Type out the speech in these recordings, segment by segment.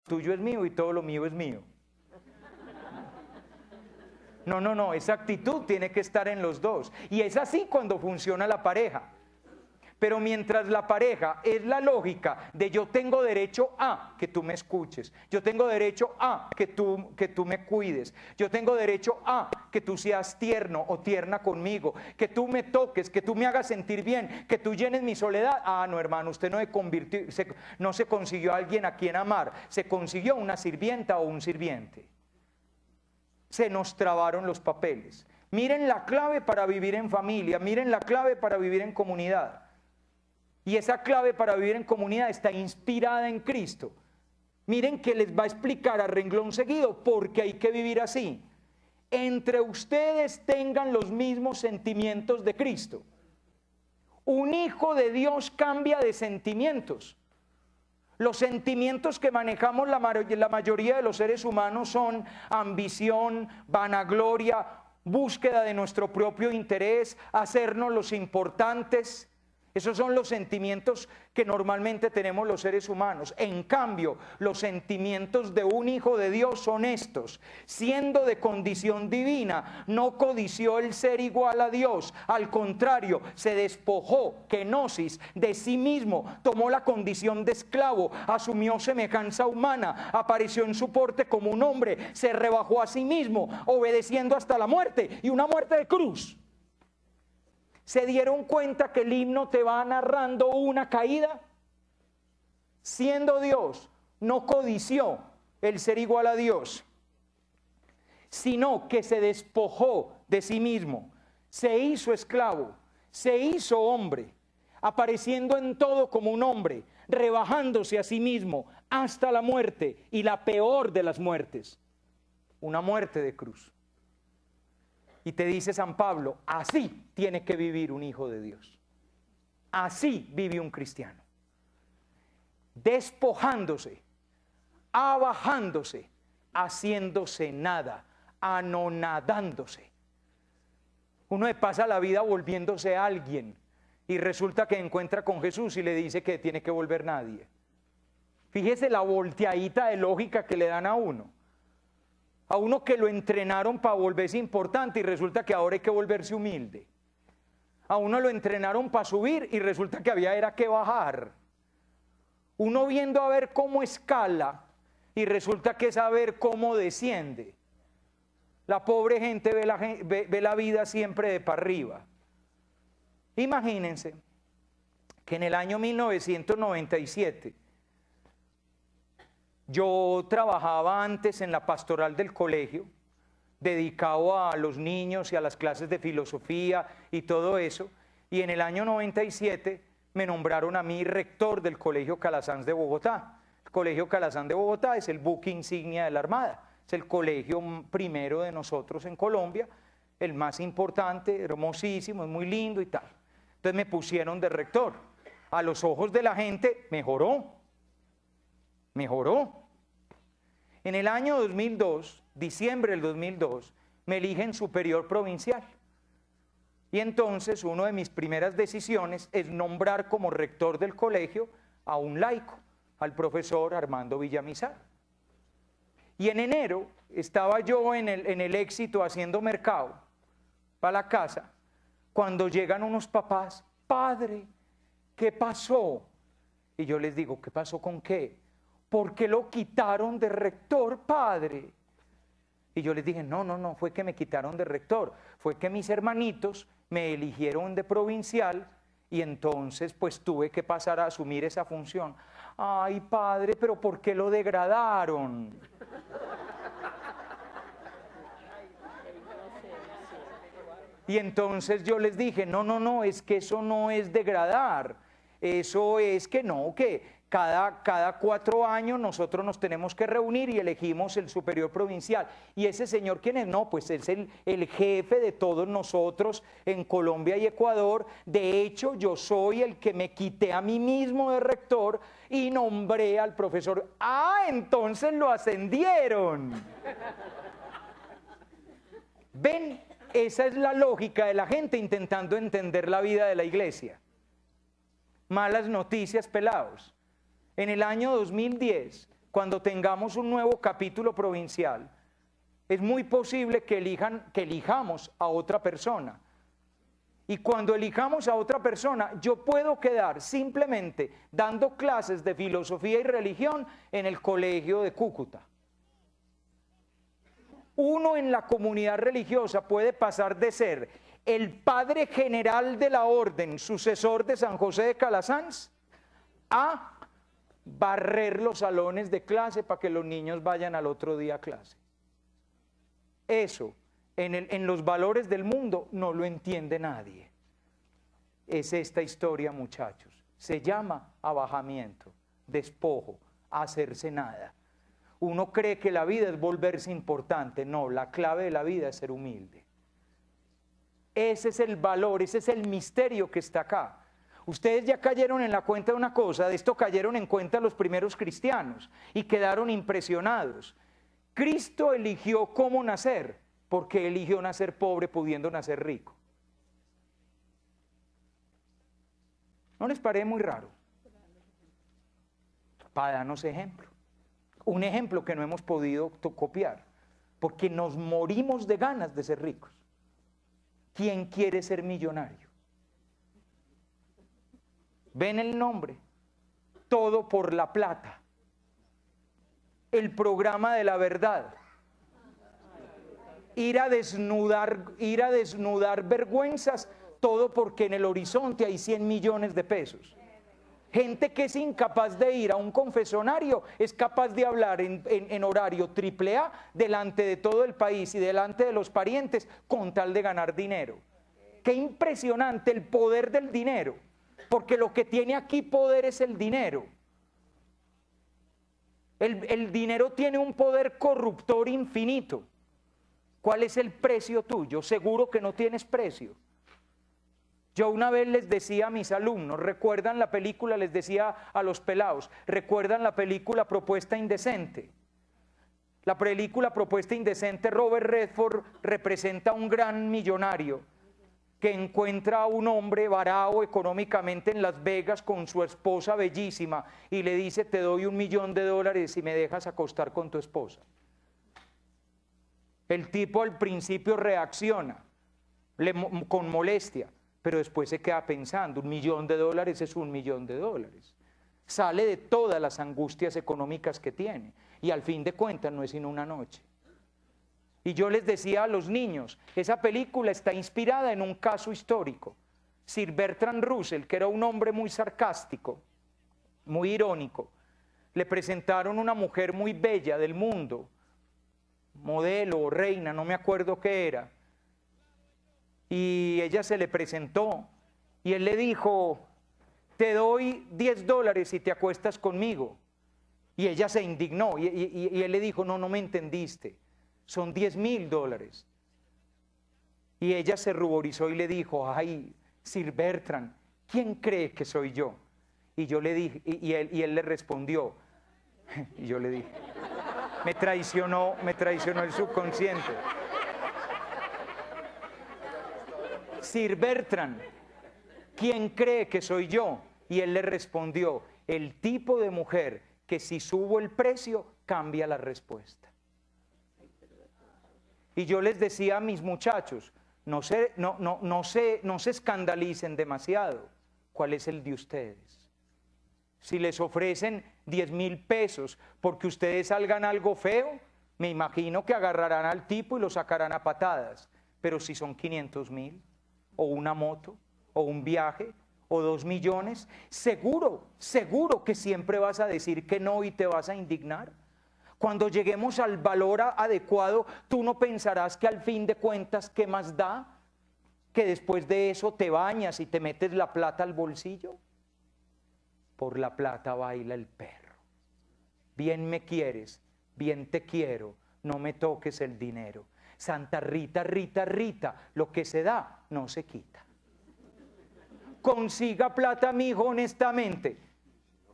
tuyo es mío y todo lo mío es mío. No, no, no, esa actitud tiene que estar en los dos. Y es así cuando funciona la pareja. Pero mientras la pareja es la lógica de yo tengo derecho a que tú me escuches, yo tengo derecho a que tú me cuides, yo tengo derecho a que tú seas tierno o tierna conmigo, que tú me toques, que tú me hagas sentir bien, que tú llenes mi soledad. Ah, no, hermano, usted no se consiguió a alguien a quien amar, se consiguió una sirvienta o un sirviente. Se nos trabaron los papeles. Miren la clave para vivir en familia, miren la clave para vivir en comunidad. Y esa clave para vivir en comunidad está inspirada en Cristo. Miren que les va a explicar a renglón seguido por qué hay que vivir así. Entre ustedes tengan los mismos sentimientos de Cristo. Un hijo de Dios cambia de sentimientos. Los sentimientos que manejamos la mayoría de los seres humanos son ambición, vanagloria, búsqueda de nuestro propio interés, hacernos los importantes. Esos son los sentimientos que normalmente tenemos los seres humanos. En cambio, los sentimientos de un hijo de Dios son estos: siendo de condición divina, no codició el ser igual a Dios. Al contrario, se despojó, kenosis, de sí mismo, tomó la condición de esclavo, asumió semejanza humana, apareció en su porte como un hombre, se rebajó a sí mismo, obedeciendo hasta la muerte, y una muerte de cruz. ¿Se dieron cuenta que el himno te va narrando una caída? Siendo Dios, no codició el ser igual a Dios, sino que se despojó de sí mismo, se hizo esclavo, se hizo hombre, apareciendo en todo como un hombre, rebajándose a sí mismo hasta la muerte, y la peor de las muertes, una muerte de cruz. Y te dice San Pablo, así tiene que vivir un hijo de Dios. Así vive un cristiano. Despojándose, abajándose, haciéndose nada, anonadándose. Uno le pasa la vida volviéndose alguien y resulta que encuentra con Jesús y le dice que tiene que volver nadie. Fíjese la volteadita de lógica que le dan a uno. A uno que lo entrenaron para volverse importante y resulta que ahora hay que volverse humilde. A uno lo entrenaron para subir y resulta que era que bajar. Uno viendo a ver cómo escala y resulta que es a ver cómo desciende. La pobre gente ve la vida siempre de para arriba. Imagínense que en el año 1997 yo trabajaba antes en la pastoral del colegio, dedicado a los niños y a las clases de filosofía y todo eso, y en el año 97 me nombraron a mí rector del Colegio Calasanz de Bogotá. El Colegio Calasanz de Bogotá es el buque insignia de la Armada, es el colegio primero de nosotros en Colombia, el más importante, hermosísimo, es muy lindo y tal. Entonces me pusieron de rector. A los ojos de la gente mejoró. En el año 2002, diciembre del 2002, me eligen superior provincial. Y entonces una de mis primeras decisiones es nombrar como rector del colegio a un laico, al profesor Armando Villamizar. Y en enero estaba yo en el Éxito haciendo mercado para la casa, cuando llegan unos papás: padre, ¿qué pasó? Y yo les digo: ¿qué pasó con qué? ¿Por qué lo quitaron de rector, padre? Y yo les dije: no, fue que me quitaron de rector, fue que mis hermanitos me eligieron de provincial y entonces pues tuve que pasar a asumir esa función. Ay, padre, pero ¿por qué lo degradaron? Y entonces yo les dije: no, es que eso no es degradar, eso es que no, que cada 4 años nosotros nos tenemos que reunir y elegimos el superior provincial. ¿Y ese señor quién es? No, pues es el jefe de todos nosotros en Colombia y Ecuador. De hecho, yo soy el que me quité a mí mismo de rector y nombré al profesor. Ah, entonces lo ascendieron. ¿Ven? Esa es la lógica de la gente intentando entender la vida de la iglesia. Malas noticias, pelados. En el año 2010 cuando tengamos un nuevo capítulo provincial, es muy posible que elijamos a otra persona. Y cuando elijamos a otra persona, yo puedo quedar simplemente dando clases de filosofía y religión en el colegio de Cúcuta. Uno en la comunidad religiosa puede pasar de ser el padre general de la orden, sucesor de San José de Calasanz, a barrer los salones de clase para que los niños vayan al otro día a clase. Eso, en los valores del mundo, no lo entiende nadie. Es esta historia, muchachos. Se llama abajamiento, despojo, hacerse nada. Uno cree que la vida es volverse importante. No, la clave de la vida es ser humilde. Ese es el valor, ese es el misterio que está acá. Ustedes ya cayeron en la cuenta de una cosa, de esto cayeron en cuenta los primeros cristianos y quedaron impresionados. Cristo eligió cómo nacer, porque eligió nacer pobre pudiendo nacer rico. ¿No les parece muy raro? Para darnos ejemplo. Un ejemplo que no hemos podido copiar, porque nos morimos de ganas de ser ricos. ¿Quién quiere ser millonario? ¿Ven el nombre? Todo por la plata. El programa de la verdad. Ir a desnudar vergüenzas, todo porque en el horizonte hay 100 millones de pesos. Gente que es incapaz de ir a un confesionario es capaz de hablar en horario AAA delante de todo el país y delante de los parientes con tal de ganar dinero. Qué impresionante el poder del dinero, porque lo que tiene aquí poder es el dinero. El dinero tiene un poder corruptor infinito. ¿Cuál es el precio tuyo? Seguro que no tienes precio. Yo una vez les decía a mis alumnos, ¿recuerdan la película? Les decía a los pelados, ¿recuerdan la película Propuesta Indecente? La película Propuesta Indecente, Robert Redford representa a un gran millonario que encuentra a un hombre varado económicamente en Las Vegas con su esposa bellísima y le dice, te doy $1.000.000 si me dejas acostar con tu esposa. El tipo al principio reacciona con molestia, pero después se queda pensando, $1.000.000 es $1.000.000. Sale de todas las angustias económicas que tiene y al fin de cuentas no es sino una noche. Y yo les decía a los niños, esa película está inspirada en un caso histórico. Sir Bertrand Russell, que era un hombre muy sarcástico, muy irónico, le presentaron una mujer muy bella del mundo, modelo o reina, no me acuerdo qué era, y ella se le presentó y él le dijo, te doy $10 si te acuestas conmigo. Y ella se indignó y él le dijo, no me entendiste, son $10.000. Y ella se ruborizó y le dijo, ay, Sir Bertrand, ¿quién cree que soy yo? Y yo le dije, y él le respondió, y yo le dije, me traicionó el subconsciente. Sir Bertrand, ¿quién cree que soy yo? Y él le respondió, el tipo de mujer que si subo el precio, cambia la respuesta. Y yo les decía a mis muchachos, no se escandalicen demasiado. ¿Cuál es el de ustedes? Si les ofrecen 10,000 pesos porque ustedes salgan algo feo, me imagino que agarrarán al tipo y lo sacarán a patadas. Pero si son 500,000, o una moto, o un viaje, o 2 millones, seguro que siempre vas a decir que no y te vas a indignar. Cuando lleguemos al valor adecuado, tú no pensarás que al fin de cuentas, ¿qué más da? Que después de eso te bañas y te metes la plata al bolsillo. Por la plata baila el perro. Bien me quieres, bien te quiero, no me toques el dinero. Santa Rita, Rita, Rita, lo que se da no se quita. Consiga plata, mijo, honestamente.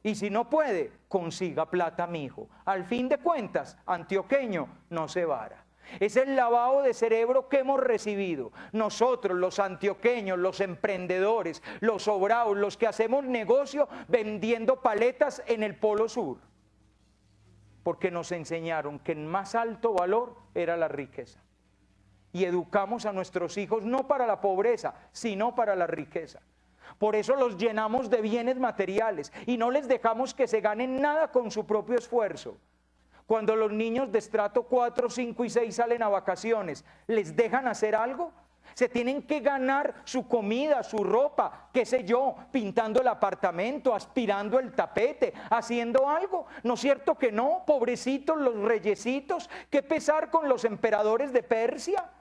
Y si no puede, consiga plata, mijo. Al fin de cuentas, antioqueño no se vara. Es el lavado de cerebro que hemos recibido. Nosotros, los antioqueños, los emprendedores, los sobrados, los que hacemos negocio vendiendo paletas en el Polo Sur. porque nos enseñaron que el más alto valor era la riqueza. Y educamos a nuestros hijos no para la pobreza, sino para la riqueza. Por eso los llenamos de bienes materiales y no les dejamos que se ganen nada con su propio esfuerzo. Cuando los niños de estrato 4, 5 y 6 salen a vacaciones, ¿les dejan hacer algo? Se tienen que ganar su comida, su ropa, qué sé yo, pintando el apartamento, aspirando el tapete, haciendo algo. ¿No es cierto que no? Pobrecitos los reyesitos, qué pesar con los emperadores de Persia.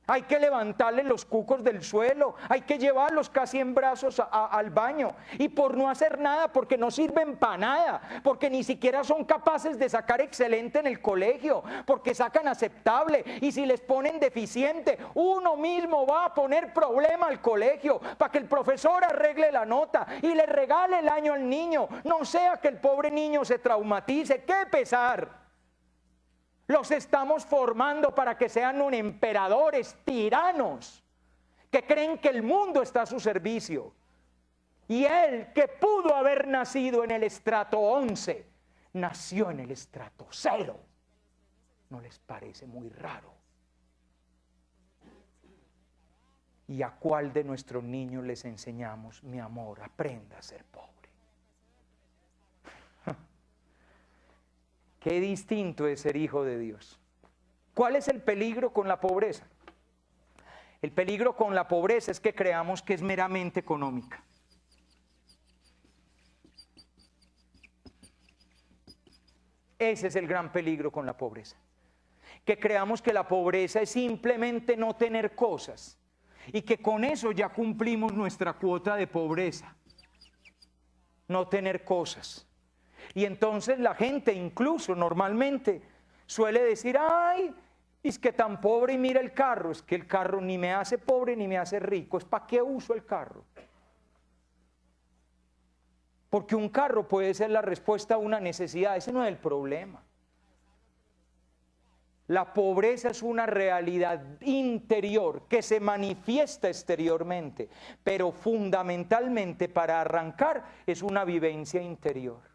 Hay que levantarles los cucos del suelo, hay que llevarlos casi en brazos al baño. Y por no hacer nada, porque no sirven para nada, porque ni siquiera son capaces de sacar excelente en el colegio, porque sacan aceptable. Y si les ponen deficiente, uno mismo va a poner problema al colegio para que el profesor arregle la nota y le regale el año al niño. No sea que el pobre niño se traumatice, qué pesar. Los estamos formando para que sean un emperadores tiranos, que creen que el mundo está a su servicio. Y él, que pudo haber nacido en el estrato 11, nació en el estrato 0. ¿No les parece muy raro? ¿Y a cuál de nuestros niños les enseñamos, mi amor, aprenda a ser pobre? Qué distinto es ser hijo de Dios. ¿Cuál es el peligro con la pobreza? El peligro con la pobreza es que creamos que es meramente económica. Ese es el gran peligro con la pobreza. Que creamos que la pobreza es simplemente no tener cosas y que con eso ya cumplimos nuestra cuota de pobreza. No tener cosas. Y entonces la gente incluso normalmente suele decir, ay, es que tan pobre y mira el carro. Es que el carro ni me hace pobre ni me hace rico. ¿Es para qué uso el carro? Porque un carro puede ser la respuesta a una necesidad. Ese no es el problema. La pobreza es una realidad interior que se manifiesta exteriormente, pero fundamentalmente para arrancar es una vivencia interior.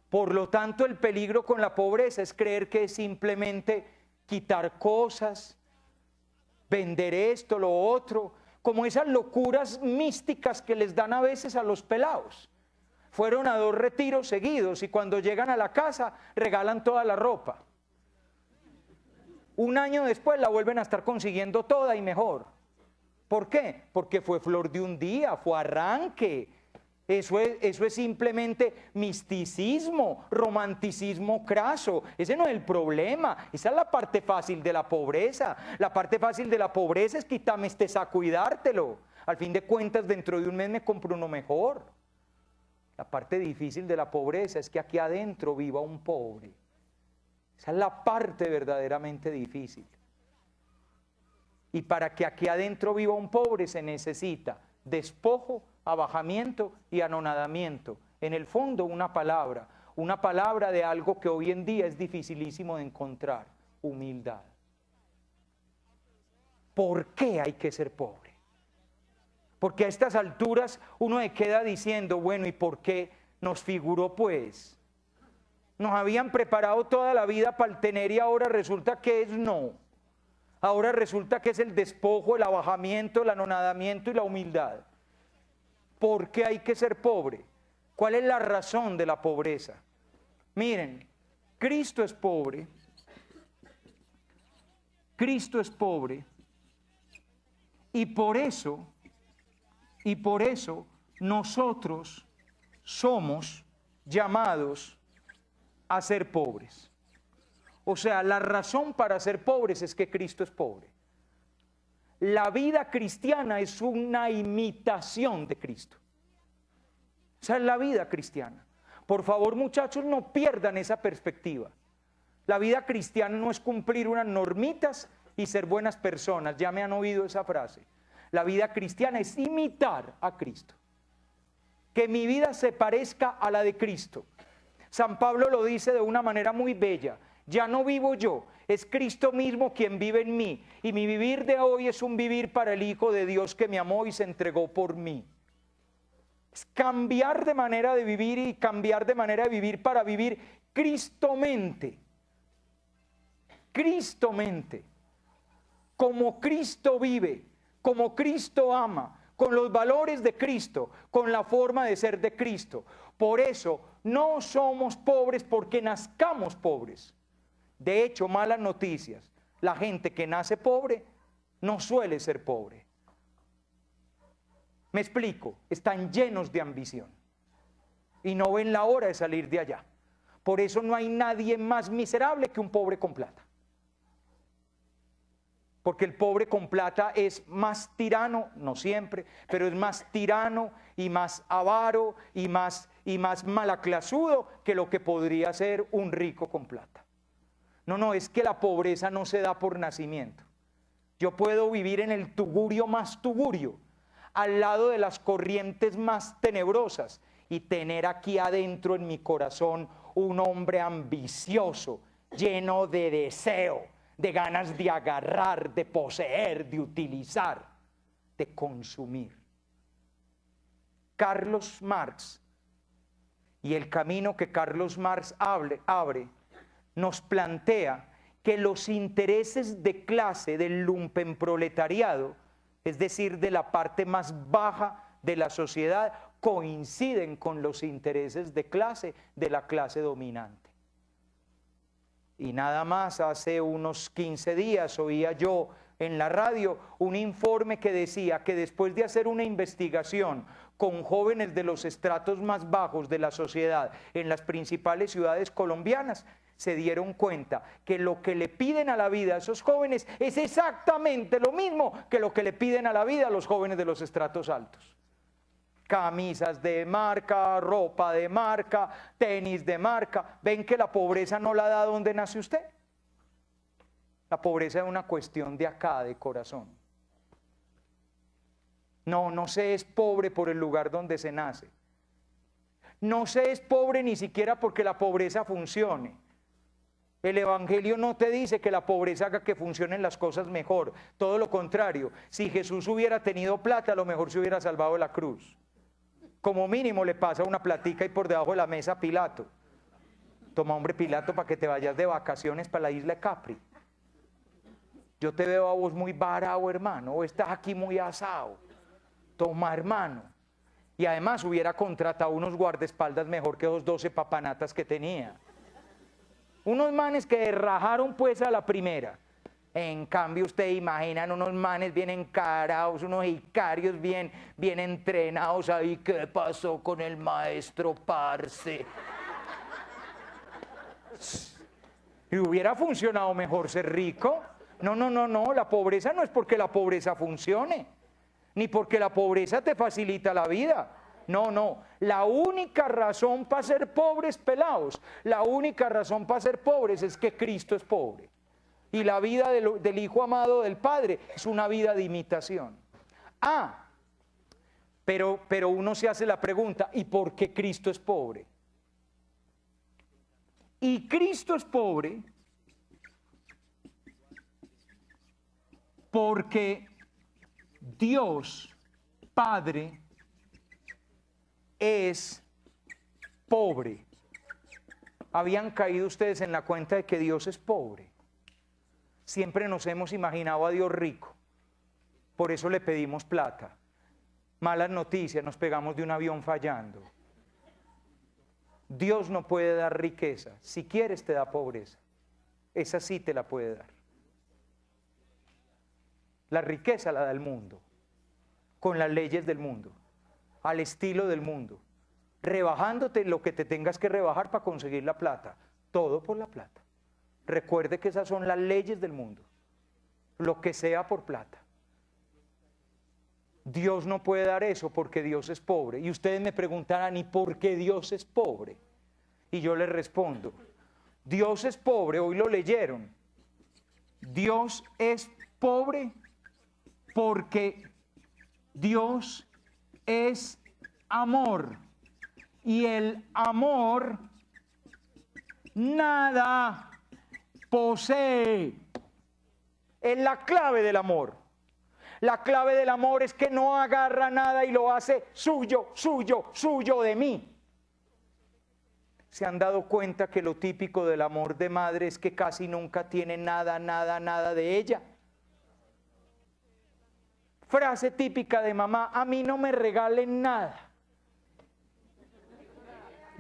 Por lo tanto, el peligro con la pobreza es creer que es simplemente quitar cosas, vender esto, lo otro, como esas locuras místicas que les dan a veces a los pelados. Fueron a 2 retiros seguidos y cuando llegan a la casa regalan toda la ropa. Un año después la vuelven a estar consiguiendo toda y mejor. ¿Por qué? Porque fue flor de un día, fue arranque. Eso es simplemente misticismo, romanticismo craso. Ese no es el problema, esa es la parte fácil de la pobreza. La parte fácil de la pobreza es quitarme este saco y dártelo. Al fin de cuentas, dentro de un mes me compro uno mejor. La parte difícil de la pobreza es que aquí adentro viva un pobre. Esa es la parte verdaderamente difícil. Y para que aquí adentro viva un pobre se necesita despojo, abajamiento y anonadamiento. En el fondo una palabra de algo que hoy en día es dificilísimo de encontrar: humildad. ¿Por qué hay que ser pobre? Porque a estas alturas uno se queda diciendo, bueno, ¿y por qué nos figuró pues? Nos habían preparado toda la vida para el tener y ahora resulta que es no. Ahora resulta que es el despojo, el abajamiento, el anonadamiento y la humildad. ¿Por qué hay que ser pobre? ¿Cuál es la razón de la pobreza? Miren, Cristo es pobre. Cristo es pobre. Y por eso nosotros somos llamados a ser pobres. O sea, la razón para ser pobres es que Cristo es pobre. La vida cristiana es una imitación de Cristo. Esa es la vida cristiana. Por favor, muchachos, no pierdan esa perspectiva. La vida cristiana no es cumplir unas normitas y ser buenas personas. Ya me han oído esa frase. La vida cristiana es imitar a Cristo. Que mi vida se parezca a la de Cristo. San Pablo lo dice de una manera muy bella. Ya no vivo yo, es Cristo mismo quien vive en mí. Y mi vivir de hoy es un vivir para el Hijo de Dios que me amó y se entregó por mí. Es cambiar de manera de vivir y cambiar de manera de vivir para vivir Cristomente. Cristomente. Como Cristo vive, como Cristo ama, con los valores de Cristo, con la forma de ser de Cristo. Por eso no somos pobres porque nazcamos pobres. De hecho, malas noticias. La gente que nace pobre no suele ser pobre. Me explico, están llenos de ambición y no ven la hora de salir de allá. Por eso no hay nadie más miserable que un pobre con plata. Porque el pobre con plata es más tirano, no siempre, pero es más tirano y más avaro y más malaclasudo que lo que podría ser un rico con plata. No, es que la pobreza no se da por nacimiento. Yo puedo vivir en el tugurio más tugurio, al lado de las corrientes más tenebrosas, y tener aquí adentro en mi corazón un hombre ambicioso, lleno de deseo, de ganas de agarrar, de poseer, de utilizar, de consumir. Carlos Marx, y el camino que Carlos Marx abre, nos plantea que los intereses de clase del lumpenproletariado, es decir, de la parte más baja de la sociedad, coinciden con los intereses de clase de la clase dominante. Y nada más hace unos 15 días oía yo en la radio un informe que decía que después de hacer una investigación con jóvenes de los estratos más bajos de la sociedad en las principales ciudades colombianas, se dieron cuenta que lo que le piden a la vida a esos jóvenes es exactamente lo mismo que lo que le piden a la vida a los jóvenes de los estratos altos. Camisas de marca, ropa de marca, tenis de marca. ¿Ven que la pobreza no la da donde nace usted? La pobreza es una cuestión de acá, de corazón. No se es pobre por el lugar donde se nace. No se es pobre ni siquiera porque la pobreza funcione. El Evangelio no te dice que la pobreza haga que funcionen las cosas mejor. Todo lo contrario. Si Jesús hubiera tenido plata, a lo mejor se hubiera salvado de la cruz. Como mínimo le pasa una platica y por debajo de la mesa a Pilato. Toma, hombre, Pilato, para que te vayas de vacaciones para la isla de Capri. Yo te veo a vos muy varado, hermano, o estás aquí muy asado. Toma, hermano. Y además hubiera contratado unos guardaespaldas mejor que los 12 papanatas que tenía. Unos manes que rajaron pues a la primera. En cambio, usted imaginan unos manes bien encarados, unos icarios bien entrenados ahí. ¿Qué pasó con el maestro, parce? Y hubiera funcionado mejor ser rico. No, la pobreza no es porque la pobreza funcione, ni porque la pobreza te facilita la vida. No, la única razón para ser pobres, pelados, la única razón para ser pobres es que Cristo es pobre. Y la vida del Hijo amado del Padre es una vida de imitación. Pero uno se hace la pregunta, ¿y por qué Cristo es pobre? Y Cristo es pobre porque Dios Padre es pobre. ¿Habían caído ustedes en la cuenta de que Dios es pobre? Siempre nos hemos imaginado a Dios rico, por eso le pedimos plata. Malas noticias, nos pegamos de un avión fallando. Dios no puede dar riqueza, si quieres te da pobreza. Esa sí te la puede dar. La riqueza la da el mundo, con las leyes del mundo, al estilo del mundo, rebajándote lo que te tengas que rebajar para conseguir la plata, todo por la plata. Recuerde que esas son las leyes del mundo, lo que sea por plata. Dios no puede dar eso porque Dios es pobre. Y ustedes me preguntarán, ¿y por qué Dios es pobre? Y yo les respondo, Dios es pobre, hoy lo leyeron. Dios es pobre porque Dios es amor. Y el amor nada posee. Es la clave del amor. La clave del amor es que no agarra nada y lo hace suyo, suyo, suyo de mí. ¿Se han dado cuenta que lo típico del amor de madre es que casi nunca tiene nada, nada, nada de ella? Frase típica de mamá: a mí no me regalen nada.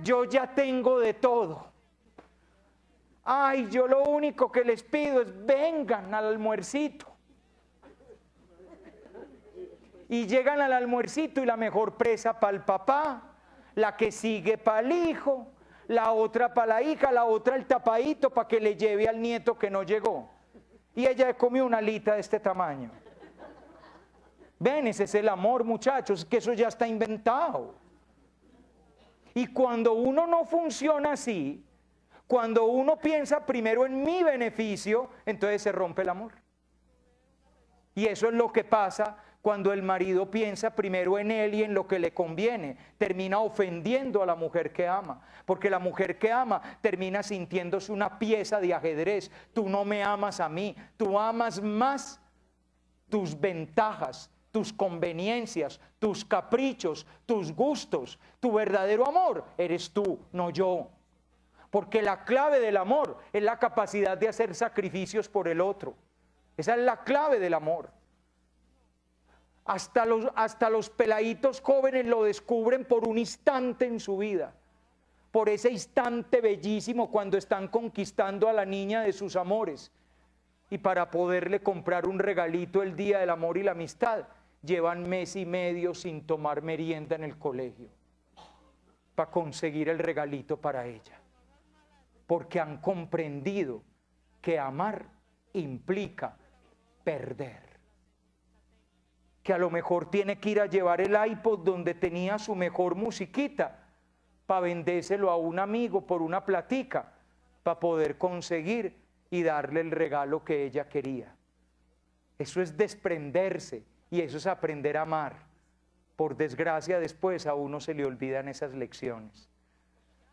Yo ya tengo de todo. Ay, yo lo único que les pido es vengan al almuercito. Y llegan al almuercito y la mejor presa para el papá, la que sigue para el hijo, la otra para la hija, la otra el tapadito para que le lleve al nieto que no llegó. Y ella comió una alita de este tamaño. Ven, ese es el amor, muchachos, que eso ya está inventado. Y cuando uno no funciona así, cuando uno piensa primero en mi beneficio, entonces se rompe el amor. Y eso es lo que pasa cuando el marido piensa primero en él y en lo que le conviene. Termina ofendiendo a la mujer que ama, porque la mujer que ama termina sintiéndose una pieza de ajedrez. Tú no me amas a mí, tú amas más tus ventajas, tus conveniencias, tus caprichos, tus gustos. Tu verdadero amor eres tú, no yo. Porque la clave del amor es la capacidad de hacer sacrificios por el otro. Esa es la clave del amor. Hasta los peladitos jóvenes lo descubren por un instante en su vida. Por ese instante bellísimo cuando están conquistando a la niña de sus amores. Y para poderle comprar un regalito el día del amor y la amistad, llevan mes y medio sin tomar merienda en el colegio para conseguir el regalito para ella. Porque han comprendido que amar implica perder. Que a lo mejor tiene que ir a llevar el iPod donde tenía su mejor musiquita para vendérselo a un amigo por una platica, para poder conseguir y darle el regalo que ella quería. Eso es desprenderse y eso es aprender a amar. Por desgracia, después a uno se le olvidan esas lecciones.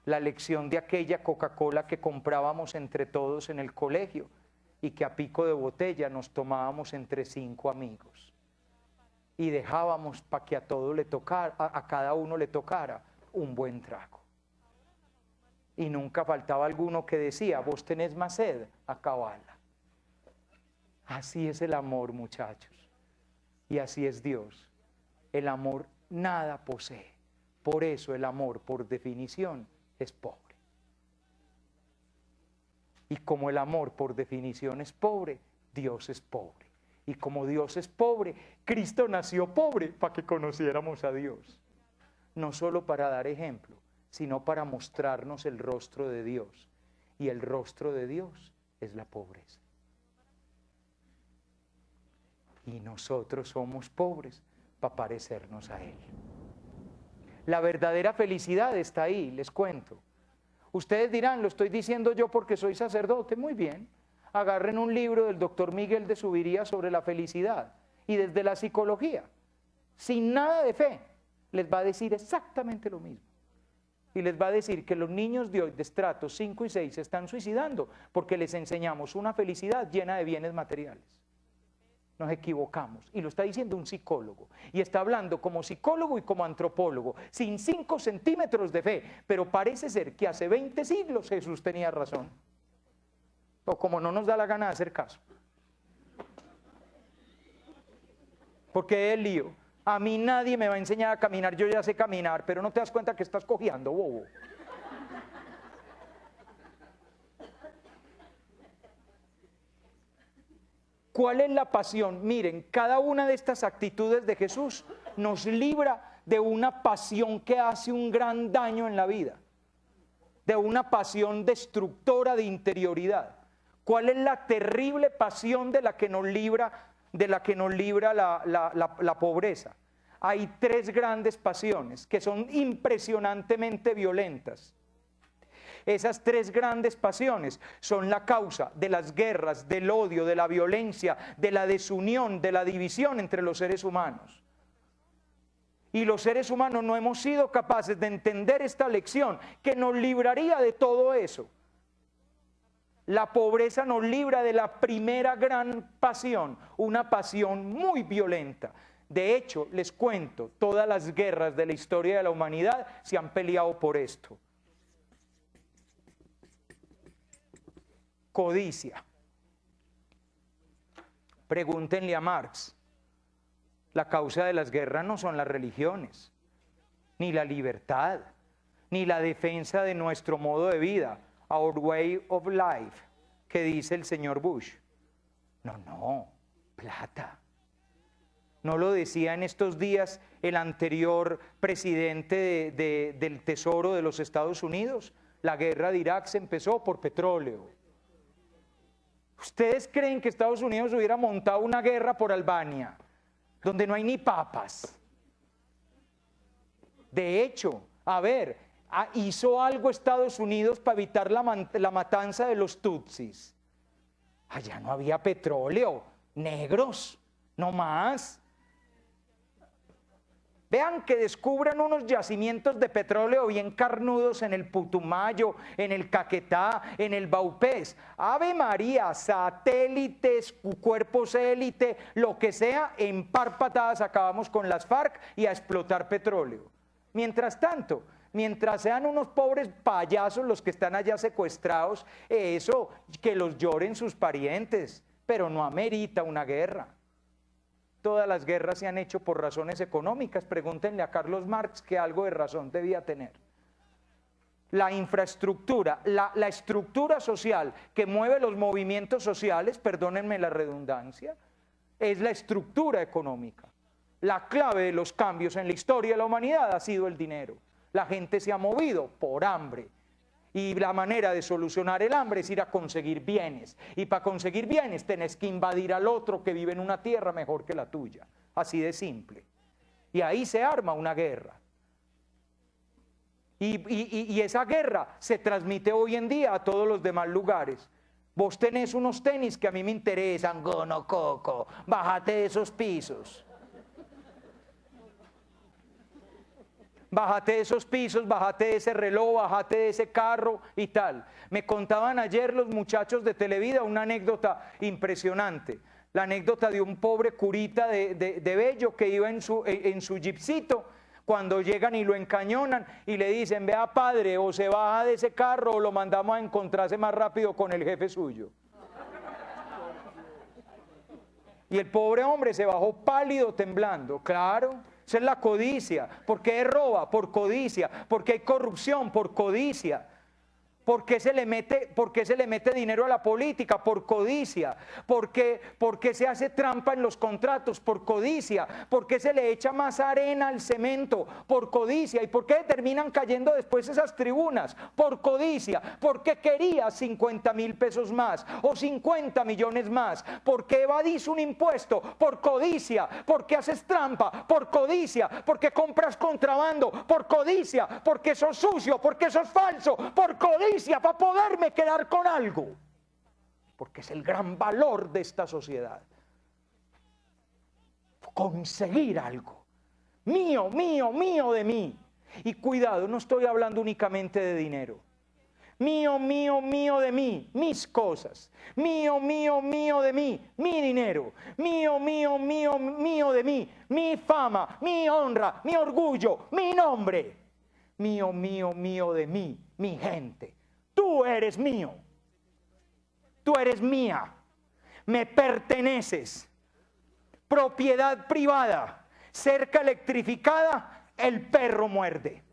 La lección de aquella Coca-Cola que comprábamos entre todos en el colegio y que a pico de botella nos tomábamos entre 5 amigos. Y dejábamos para que a cada uno le tocara un buen trago. Y nunca faltaba alguno que decía: vos tenés más sed, acabala. Así es el amor, muchachos. Y así es Dios. El amor nada posee. Por eso el amor, por definición, es pobre. Y como el amor, por definición, es pobre, Dios es pobre. Y como Dios es pobre, Cristo nació pobre para que conociéramos a Dios. No solo para dar ejemplo, sino para mostrarnos el rostro de Dios. Y el rostro de Dios es la pobreza. Y nosotros somos pobres para parecernos a Él. La verdadera felicidad está ahí, les cuento. Ustedes dirán: lo estoy diciendo yo porque soy sacerdote. Muy bien. Agarren un libro del doctor Miguel de Subiría sobre la felicidad y desde la psicología, sin nada de fe, les va a decir exactamente lo mismo. Y les va a decir que los niños de hoy de estratos 5 y 6 se están suicidando porque les enseñamos una felicidad llena de bienes materiales. Nos equivocamos, y lo está diciendo un psicólogo, y está hablando como psicólogo y como antropólogo, sin 5 centímetros de fe, pero parece ser que hace 20 siglos Jesús tenía razón. O como no nos da la gana de hacer caso. Porque es el lío. A mí nadie me va a enseñar a caminar, yo ya sé caminar, pero no te das cuenta que estás cojeando, bobo. ¿Cuál es la pasión? Miren, cada una de estas actitudes de Jesús nos libra de una pasión que hace un gran daño en la vida, de una pasión destructora de interioridad. ¿Cuál es la terrible pasión de la que nos libra la pobreza? Hay 3 grandes pasiones que son impresionantemente violentas. Esas 3 grandes pasiones son la causa de las guerras, del odio, de la violencia, de la desunión, de la división entre los seres humanos. Y los seres humanos no hemos sido capaces de entender esta lección que nos libraría de todo eso. La pobreza nos libra de la primera gran pasión, una pasión muy violenta. De hecho, les cuento, todas las guerras de la historia de la humanidad se han peleado por esto. Codicia. Pregúntenle a Marx. La causa de las guerras no son las religiones, ni la libertad, ni la defensa de nuestro modo de vida, our way of life, que dice el señor Bush. No, plata. ¿No lo decía en estos días el anterior presidente del Tesoro de los Estados Unidos? La guerra de Irak se empezó por petróleo. ¿Ustedes creen que Estados Unidos hubiera montado una guerra por Albania, donde no hay ni papas? De hecho, a ver, ¿hizo algo Estados Unidos para evitar la matanza de los tutsis? Allá no había petróleo, negros, no más. Vean que descubran unos yacimientos de petróleo bien carnudos en el Putumayo, en el Caquetá, en el Baupés. Ave María, satélites, cuerpos élite, lo que sea, en par patadas acabamos con las FARC y a explotar petróleo. Mientras tanto, mientras sean unos pobres payasos los que están allá secuestrados, eso, que los lloren sus parientes, pero no amerita una guerra. Todas las guerras se han hecho por razones económicas. Pregúntenle a Carlos Marx, que algo de razón debía tener. La infraestructura, la estructura social que mueve los movimientos sociales, perdónenme la redundancia, es la estructura económica. La clave de los cambios en la historia de la humanidad ha sido el dinero. La gente se ha movido por hambre. Y la manera de solucionar el hambre es ir a conseguir bienes. Y para conseguir bienes tenés que invadir al otro que vive en una tierra mejor que la tuya. Así de simple. Y ahí se arma una guerra. Y esa guerra se transmite hoy en día a todos los demás lugares. Vos tenés unos tenis que a mí me interesan, gonococo, bájate de esos pisos. Bájate de esos pisos, bájate de ese reloj, bájate de ese carro y tal. Me contaban ayer los muchachos de Televida una anécdota impresionante. La anécdota de un pobre curita de Bello que iba en su jeepcito, cuando llegan y lo encañonan y le dicen, vea padre, o se baja de ese carro o lo mandamos a encontrarse más rápido con el jefe suyo. Y el pobre hombre se bajó pálido, temblando, claro. Esa es la codicia. ¿Por qué roba? Por codicia. ¿Por qué hay corrupción? Por codicia. ¿Por qué se le mete dinero a la política? Por codicia. ¿Por qué se hace trampa en los contratos? Por codicia. ¿Por qué se le echa más arena al cemento? Por codicia. ¿Y por qué terminan cayendo después esas tribunas? Por codicia. ¿Por qué querías 50.000 pesos más o 50 millones más? ¿Por qué evadís un impuesto? Por codicia. ¿Por qué haces trampa? Por codicia. ¿Por qué compras contrabando? Por codicia. ¿Por qué sos sucio? ¿Por qué sos falso? Por codicia. Para poderme quedar con algo, porque es el gran valor de esta sociedad, conseguir algo, mío, mío, mío de mí. Y cuidado, no estoy hablando únicamente de dinero. Mío, mío, mío de mí, mis cosas. Mío, mío, mío de mí, mi dinero. Mío, mío, mío, mío de mí, mi fama, mi honra, mi orgullo, mi nombre. Mío, mío, mío de mí, mi gente. Tú eres mío, tú eres mía, me perteneces, propiedad privada, cerca electrificada, el perro muerde.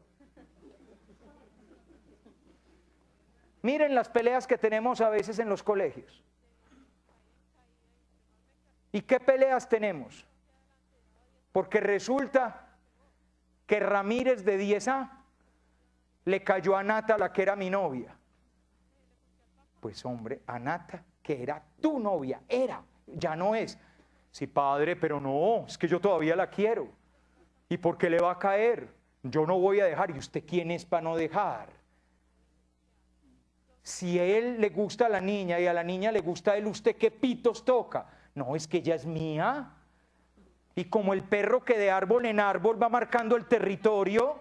Miren las peleas que tenemos a veces en los colegios. ¿Y qué peleas tenemos? Porque resulta que Ramírez de 10A le cayó a Nata, la que era mi novia. Pues hombre, a Nata, que era tu novia, ya no es. Sí, padre, pero no, es que yo todavía la quiero. ¿Y por qué le va a caer? Yo no voy a dejar. ¿Y usted quién es para no dejar? Si a él le gusta a la niña y a la niña le gusta a él, ¿usted qué pitos toca? No, es que ella es mía. Y como el perro que de árbol en árbol va marcando el territorio,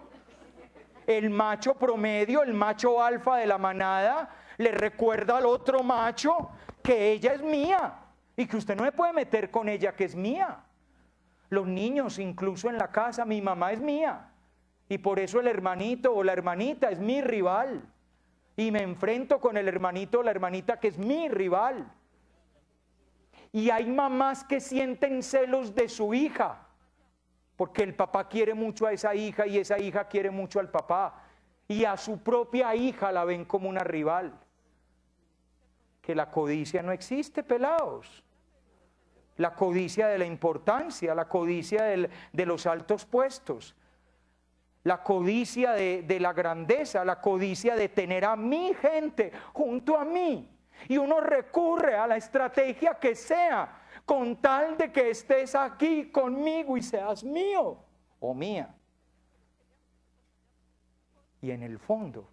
el macho promedio, el macho alfa de la manada, le recuerda al otro macho que ella es mía y que usted no se puede meter con ella, que es mía. Los niños, incluso en la casa, mi mamá es mía y por eso el hermanito o la hermanita es mi rival y me enfrento con el hermanito o la hermanita que es mi rival. Y hay mamás que sienten celos de su hija porque el papá quiere mucho a esa hija y esa hija quiere mucho al papá y a su propia hija la ven como una rival. Que la codicia no existe, pelados. La codicia de la importancia, la codicia de los altos puestos, la codicia de la grandeza, la codicia de tener a mi gente junto a mí. Y uno recurre a la estrategia que sea, con tal de que estés aquí conmigo y seas mío o mía. Y en el fondo,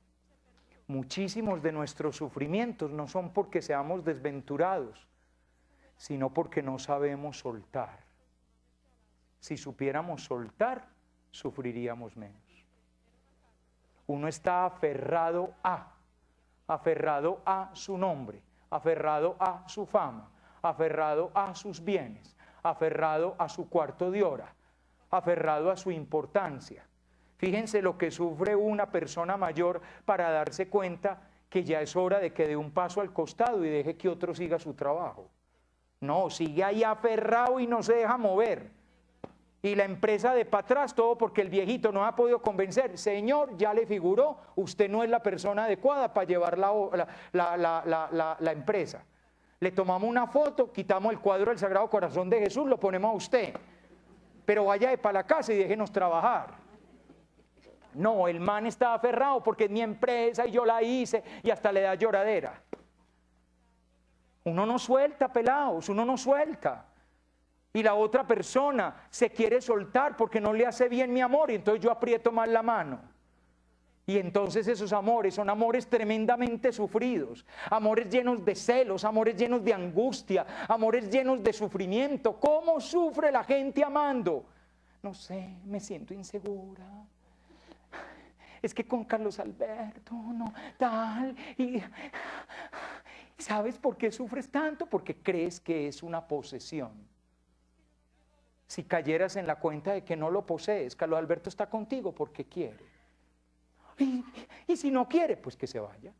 muchísimos de nuestros sufrimientos no son porque seamos desventurados, sino porque no sabemos soltar. Si supiéramos soltar, sufriríamos menos. Uno está aferrado a su nombre, aferrado a su fama, aferrado a sus bienes, aferrado a su cuarto de hora, aferrado a su importancia. Fíjense lo que sufre una persona mayor para darse cuenta que ya es hora de que dé un paso al costado y deje que otro siga su trabajo. No, sigue ahí aferrado y no se deja mover. Y la empresa de para atrás, todo porque el viejito no ha podido convencer. Señor, ya le figuró, usted no es la persona adecuada para llevar la empresa. Le tomamos una foto, quitamos el cuadro del Sagrado Corazón de Jesús, lo ponemos a usted. Pero vaya de para la casa y déjenos trabajar. No, el man está aferrado porque es mi empresa y yo la hice y hasta le da lloradera. Uno no suelta, pelados, uno no suelta. Y la otra persona se quiere soltar porque no le hace bien mi amor y entonces yo aprieto más la mano. Y entonces esos amores son amores tremendamente sufridos, amores llenos de celos, amores llenos de angustia, amores llenos de sufrimiento. ¿Cómo sufre la gente amando? No sé, me siento insegura. Es que con Carlos Alberto, no, tal. Y ¿sabes por qué sufres tanto? Porque crees que es una posesión. Si cayeras en la cuenta de que no lo posees, Carlos Alberto está contigo porque quiere. Y si no quiere, pues que se vaya.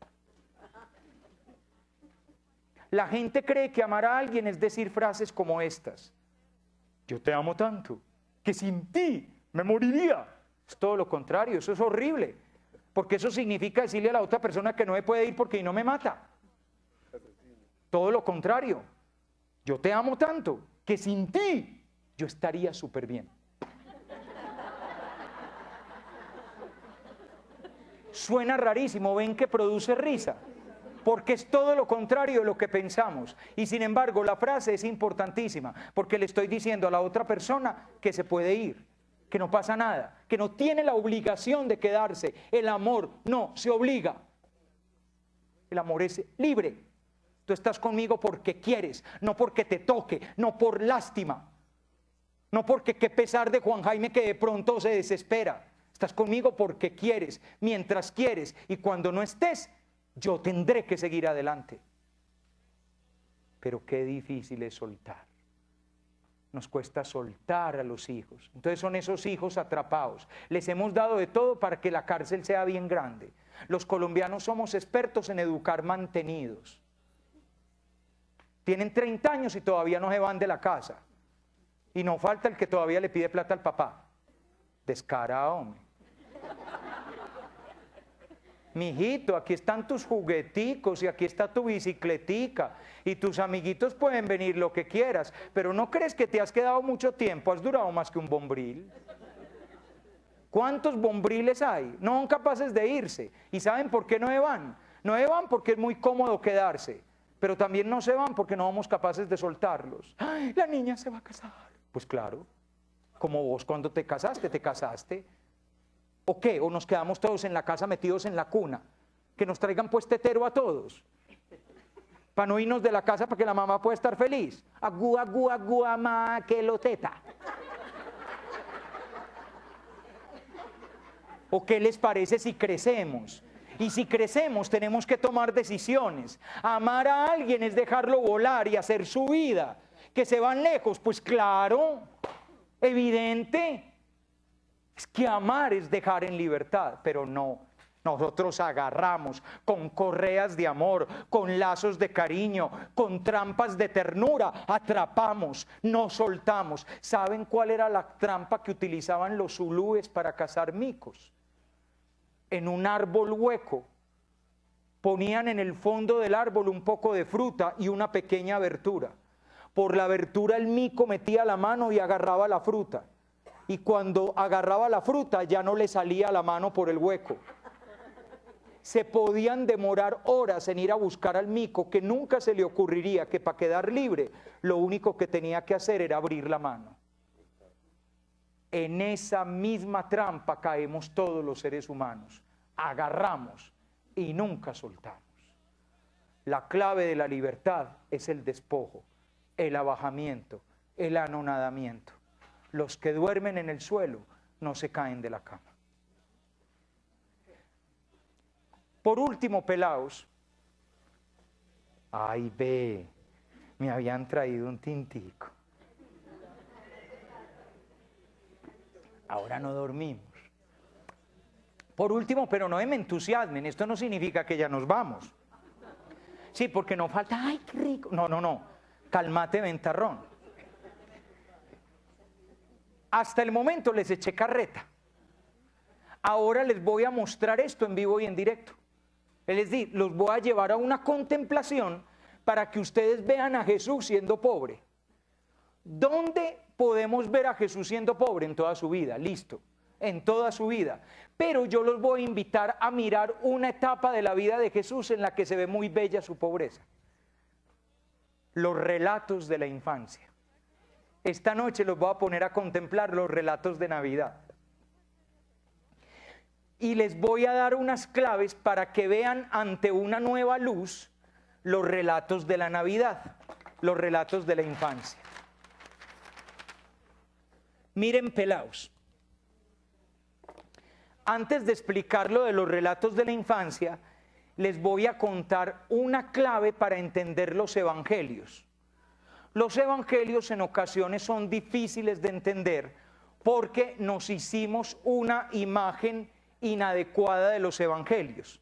La gente cree que amar a alguien es decir frases como estas. Yo te amo tanto que sin ti me moriría. Es todo lo contrario, eso es horrible. Porque eso significa decirle a la otra persona que no me puede ir porque no me mata. Todo lo contrario. Yo te amo tanto que sin ti yo estaría súper bien. Suena rarísimo, ven que produce risa, porque es todo lo contrario de lo que pensamos. Y sin embargo, la frase es importantísima, porque le estoy diciendo a la otra persona que se puede ir, que no pasa nada, que no tiene la obligación de quedarse. El amor no se obliga. El amor es libre. Tú estás conmigo porque quieres, no porque te toque, no por lástima. No porque qué pesar de Juan Jaime que de pronto se desespera. Estás conmigo porque quieres, mientras quieres, y cuando no estés, yo tendré que seguir adelante. Pero qué difícil es soltar. Nos cuesta soltar a los hijos. Entonces son esos hijos atrapados. Les hemos dado de todo para que la cárcel sea bien grande. Los colombianos somos expertos en educar mantenidos. Tienen 30 años y todavía no se van de la casa. Y no falta el que todavía le pide plata al papá. Descarado, hombre. Mijito, aquí están tus jugueticos y aquí está tu bicicletica y tus amiguitos pueden venir lo que quieras, pero ¿no crees que te has quedado mucho tiempo? Has durado más que un bombril. ¿Cuántos bombriles hay? No son capaces de irse. ¿Y saben por qué no se van? No se van porque es muy cómodo quedarse, pero también no se van porque no somos capaces de soltarlos. ¡Ay, la niña se va a casar! Pues claro, como vos cuando te casaste. ¿O qué? ¿O nos quedamos todos en la casa metidos en la cuna? Que nos traigan pues tetero a todos. Para no irnos de la casa para que la mamá pueda estar feliz. Agú, agú, agú, mamá, que lo teta. ¿O qué les parece si crecemos Y si crecemos tenemos que tomar decisiones. Amar a alguien es dejarlo volar y hacer su vida. Que se van lejos, pues claro, evidente. Es que amar es dejar en libertad, pero no. Nosotros agarramos con correas de amor, con lazos de cariño, con trampas de ternura, atrapamos, no soltamos. ¿Saben cuál era la trampa que utilizaban los zulúes para cazar micos? En un árbol hueco, ponían en el fondo del árbol un poco de fruta y una pequeña abertura. Por la abertura el mico metía la mano y agarraba la fruta. Y cuando agarraba la fruta ya no le salía la mano por el hueco. Se podían demorar horas en ir a buscar al mico, que nunca se le ocurriría que para quedar libre lo único que tenía que hacer era abrir la mano. En esa misma trampa caemos todos los seres humanos. Agarramos y nunca soltamos. La clave de la libertad es el despojo, el abajamiento, el anonadamiento. Los que duermen en el suelo no se caen de la cama. Por último, pelaos. Ay, ve, me habían traído un tintico. Ahora no dormimos. Por último, pero no me entusiasmen, esto no significa que ya nos vamos. Sí, porque no falta, ay, qué rico. No, cálmate, ventarrón. Hasta el momento les eché carreta. Ahora les voy a mostrar esto en vivo y en directo. Es decir, los voy a llevar a una contemplación para que ustedes vean a Jesús siendo pobre. ¿Dónde podemos ver a Jesús siendo pobre? En toda su vida, listo, en toda su vida. Pero yo los voy a invitar a mirar una etapa de la vida de Jesús en la que se ve muy bella su pobreza. Los relatos de la infancia. Esta noche los voy a poner a contemplar los relatos de Navidad. Y les voy a dar unas claves para que vean ante una nueva luz los relatos de la Navidad, los relatos de la infancia. Miren, pelaos. Antes de explicar lo de los relatos de la infancia, les voy a contar una clave para entender los evangelios. Los evangelios en ocasiones son difíciles de entender porque nos hicimos una imagen inadecuada de los evangelios.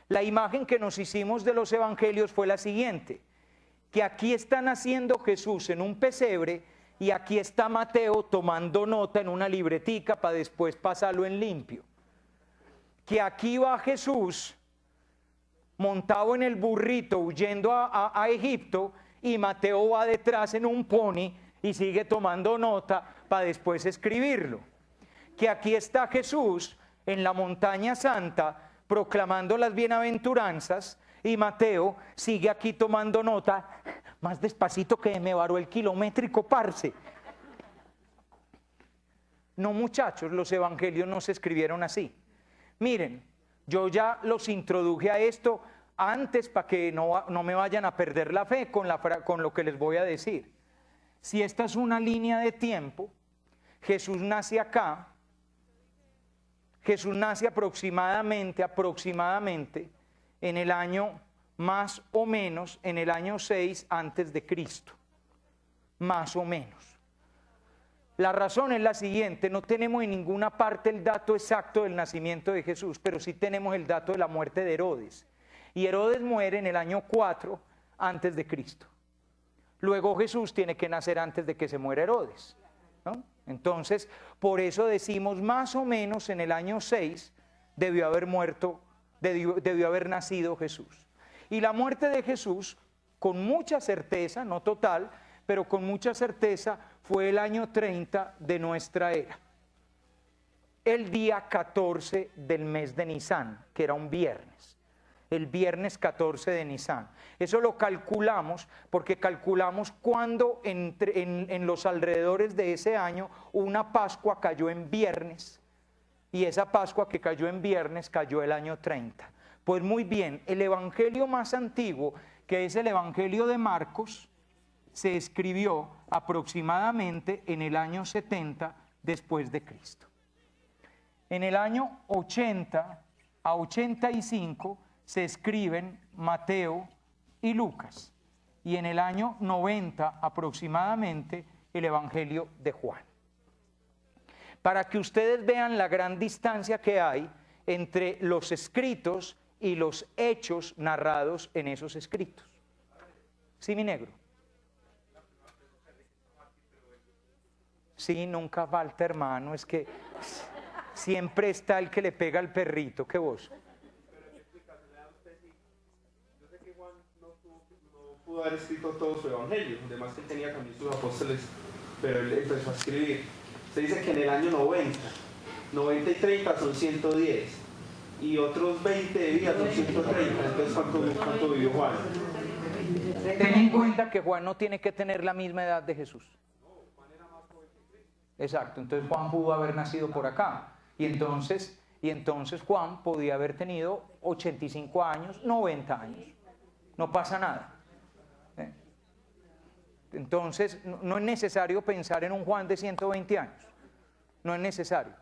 La imagen que nos hicimos de los evangelios fue la siguiente: que aquí está naciendo Jesús en un pesebre y aquí está Mateo tomando nota en una libretica para después pasarlo en limpio. Que aquí va Jesús montado en el burrito huyendo a Egipto y Mateo va detrás en un pony y sigue tomando nota para después escribirlo. Que aquí está Jesús en la montaña santa proclamando las bienaventuranzas y Mateo sigue aquí tomando nota, más despacito que me varó el kilométrico, parce. No, muchachos, los evangelios no se escribieron así. Miren, yo ya los introduje a esto antes para que no me vayan a perder la fe con lo que les voy a decir. Si esta es una línea de tiempo, Jesús nace acá. Jesús nace aproximadamente en el año más o menos, en el año 6 antes de Cristo, más o menos. La razón es la siguiente: no tenemos en ninguna parte el dato exacto del nacimiento de Jesús, pero sí tenemos el dato de la muerte de Herodes. Y Herodes muere en el año 4 antes de Cristo. Luego Jesús tiene que nacer antes de que se muera Herodes, ¿no? Entonces, por eso decimos más o menos en el año 6 debió haber nacido Jesús. Y la muerte de Jesús, con mucha certeza, no total, pero con mucha certeza, fue el año 30 de nuestra era. El día 14 del mes de Nisan, que era un viernes. El viernes 14 de Nisan. Eso lo calculamos porque calculamos cuando en los alrededores de ese año una Pascua cayó en viernes. Y esa Pascua que cayó en viernes cayó el año 30. Pues muy bien, el evangelio más antiguo, que es el evangelio de Marcos, se escribió aproximadamente en el año 70 después de Cristo. En el año 80 a 85 se escriben Mateo y Lucas, y en el año 90 aproximadamente el Evangelio de Juan. Para que ustedes vean la gran distancia que hay entre los escritos y los hechos narrados en esos escritos. ¿Sí, mi negro? Sí, nunca falta, hermano, es que siempre está el que le pega al perrito, que vos. Yo sé que Juan no pudo haber escrito todo su evangelio, además que él tenía también sus apóstoles, pero él empezó a escribir. Se dice que en el año 90 y 30 son 110, y otros 20 de vida son 130, entonces ¿cuánto vivió Juan? Ten en cuenta que Juan no tiene que tener la misma edad de Jesús. Exacto, entonces Juan pudo haber nacido por acá, y entonces Juan podía haber tenido 85 años, 90 años, no pasa nada. Entonces no es necesario pensar en un Juan de 120 años, no es necesario.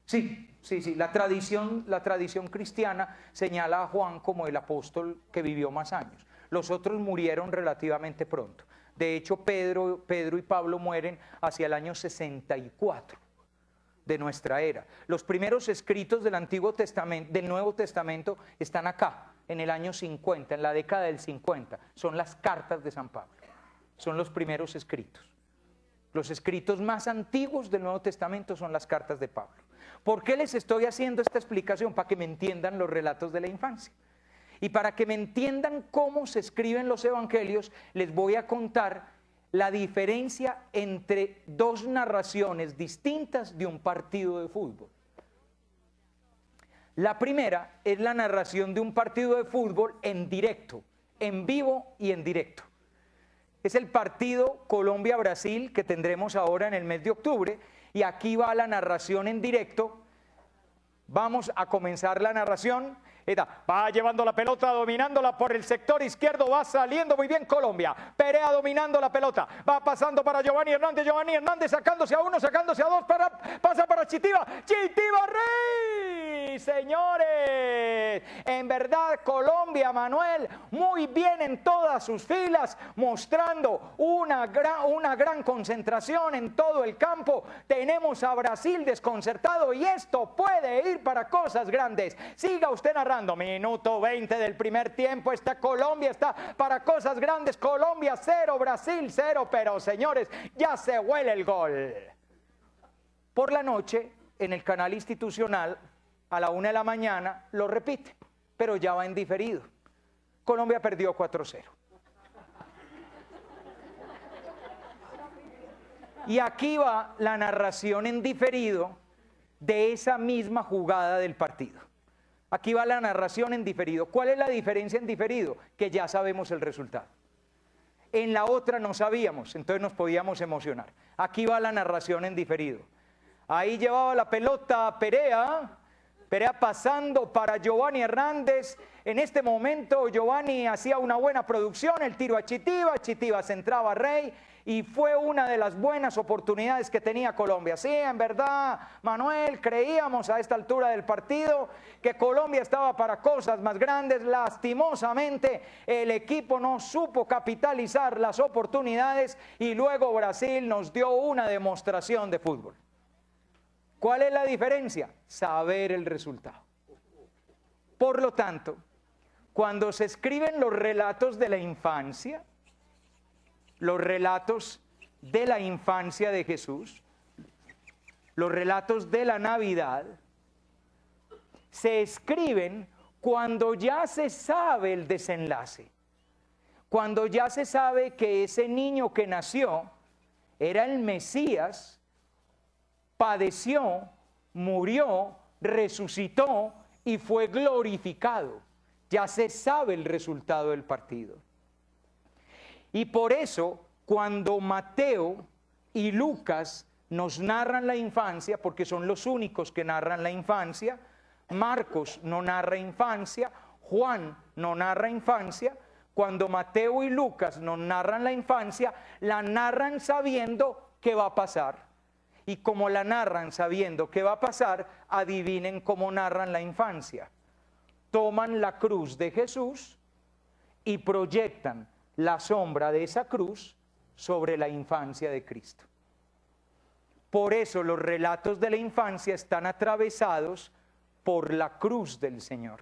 Sí, la tradición cristiana señala a Juan como el apóstol que vivió más años. Los otros murieron relativamente pronto. De hecho, Pedro y Pablo mueren hacia el año 64 de nuestra era. Los primeros escritos del Nuevo Testamento están acá, en el año 50, en la década del 50. Son las cartas de San Pablo. Son los primeros escritos. Los escritos más antiguos del Nuevo Testamento son las cartas de Pablo. ¿Por qué les estoy haciendo esta explicación? Para que me entiendan los relatos de la infancia. Y para que me entiendan cómo se escriben los evangelios, les voy a contar la diferencia entre dos narraciones distintas de un partido de fútbol. La primera es la narración de un partido de fútbol en directo, en vivo y en directo. Es el partido Colombia-Brasil que tendremos ahora en el mes de octubre, y aquí va la narración en directo. Vamos a comenzar la narración. Va llevando la pelota, dominándola por el sector izquierdo, va saliendo muy bien Colombia. Perea dominando la pelota, va pasando para Giovanni Hernández sacándose a uno, sacándose a dos, pasa para Chitiva Rey, señores. En verdad Colombia, Manuel, muy bien en todas sus filas, mostrando una gran concentración en todo el campo. Tenemos a Brasil desconcertado y esto puede ir para cosas grandes. Siga usted narrando. Minuto 20 del primer tiempo. Colombia está para cosas grandes. Colombia 0, Brasil 0. Pero señores, ya se huele el gol. Por la noche, en el canal institucional, a la 1 de la mañana, lo repite, pero ya va en diferido. Colombia perdió 4-0. Y aquí va la narración en diferido de esa misma jugada del partido. Aquí va la narración en diferido. ¿Cuál es la diferencia en diferido? Que ya sabemos el resultado. En la otra no sabíamos, entonces nos podíamos emocionar. Aquí va la narración en diferido. Ahí llevaba la pelota Perea pasando para Giovanni Hernández. En este momento Giovanni hacía una buena producción, el tiro a Chitiva centraba a Rey, y fue una de las buenas oportunidades que tenía Colombia. Sí, en verdad, Manuel, creíamos a esta altura del partido que Colombia estaba para cosas más grandes. Lastimosamente, el equipo no supo capitalizar las oportunidades y luego Brasil nos dio una demostración de fútbol. ¿Cuál es la diferencia? Saber el resultado. Por lo tanto, cuando se escriben los relatos de la infancia, los relatos de la infancia de Jesús, los relatos de la Navidad, se escriben cuando ya se sabe el desenlace, cuando ya se sabe que ese niño que nació era el Mesías, padeció, murió, resucitó y fue glorificado. Ya se sabe el resultado del partido. Y por eso, cuando Mateo y Lucas nos narran la infancia, porque son los únicos que narran la infancia, Marcos no narra infancia, Juan no narra infancia, cuando Mateo y Lucas nos narran la infancia, la narran sabiendo qué va a pasar. Y como la narran sabiendo qué va a pasar, adivinen cómo narran la infancia. Toman la cruz de Jesús y proyectan la sombra de esa cruz sobre la infancia de Cristo. Por eso los relatos de la infancia están atravesados por la cruz del Señor,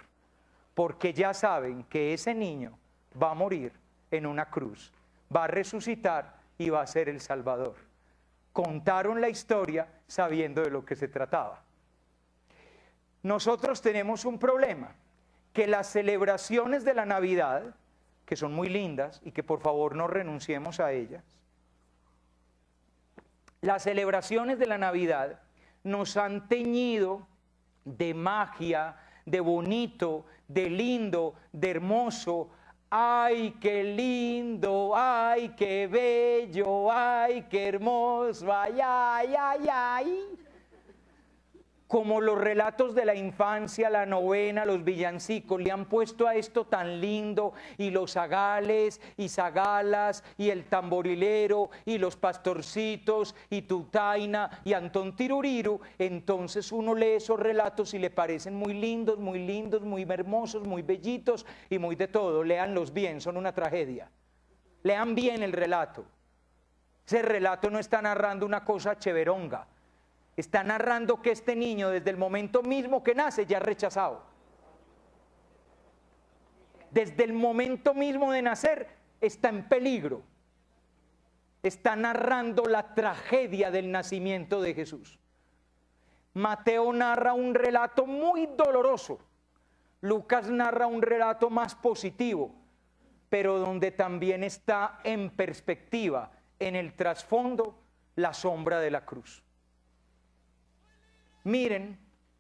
porque ya saben que ese niño va a morir en una cruz, va a resucitar y va a ser el Salvador. Contaron la historia sabiendo de lo que se trataba. Nosotros tenemos un problema, que las celebraciones de la Navidad, que son muy lindas y que por favor no renunciemos a ellas, las celebraciones de la Navidad nos han teñido de magia, de bonito, de lindo, de hermoso. ¡Ay, qué lindo! ¡Ay, qué bello! ¡Ay, qué hermoso! ¡Ay, ay, ay, ay! Como los relatos de la infancia, la novena, los villancicos, le han puesto a esto tan lindo, y los zagales y zagalas, y el tamborilero, y los pastorcitos, y Tutaina, y Antón Tiruriru. Entonces uno lee esos relatos y le parecen muy lindos, muy hermosos, muy bellitos, y muy de todo. Léanlos bien, son una tragedia. Lean bien el relato. Ese relato no está narrando una cosa cheveronga. Está narrando que este niño, desde el momento mismo que nace, ya es rechazado. Desde el momento mismo de nacer, está en peligro. Está narrando la tragedia del nacimiento de Jesús. Mateo narra un relato muy doloroso. Lucas narra un relato más positivo, pero donde también está en perspectiva, en el trasfondo, la sombra de la cruz. Miren,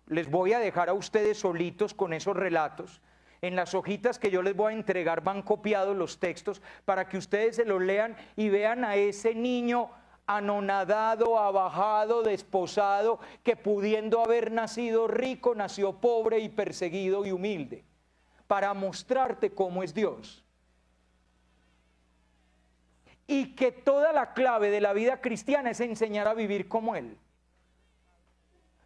les voy a dejar a ustedes solitos con esos relatos. En las hojitas que yo les voy a entregar van copiados los textos para que ustedes se los lean y vean a ese niño anonadado, abajado, desposado, que pudiendo haber nacido rico, nació pobre y perseguido y humilde, para mostrarte cómo es Dios. Y que toda la clave de la vida cristiana es enseñar a vivir como Él.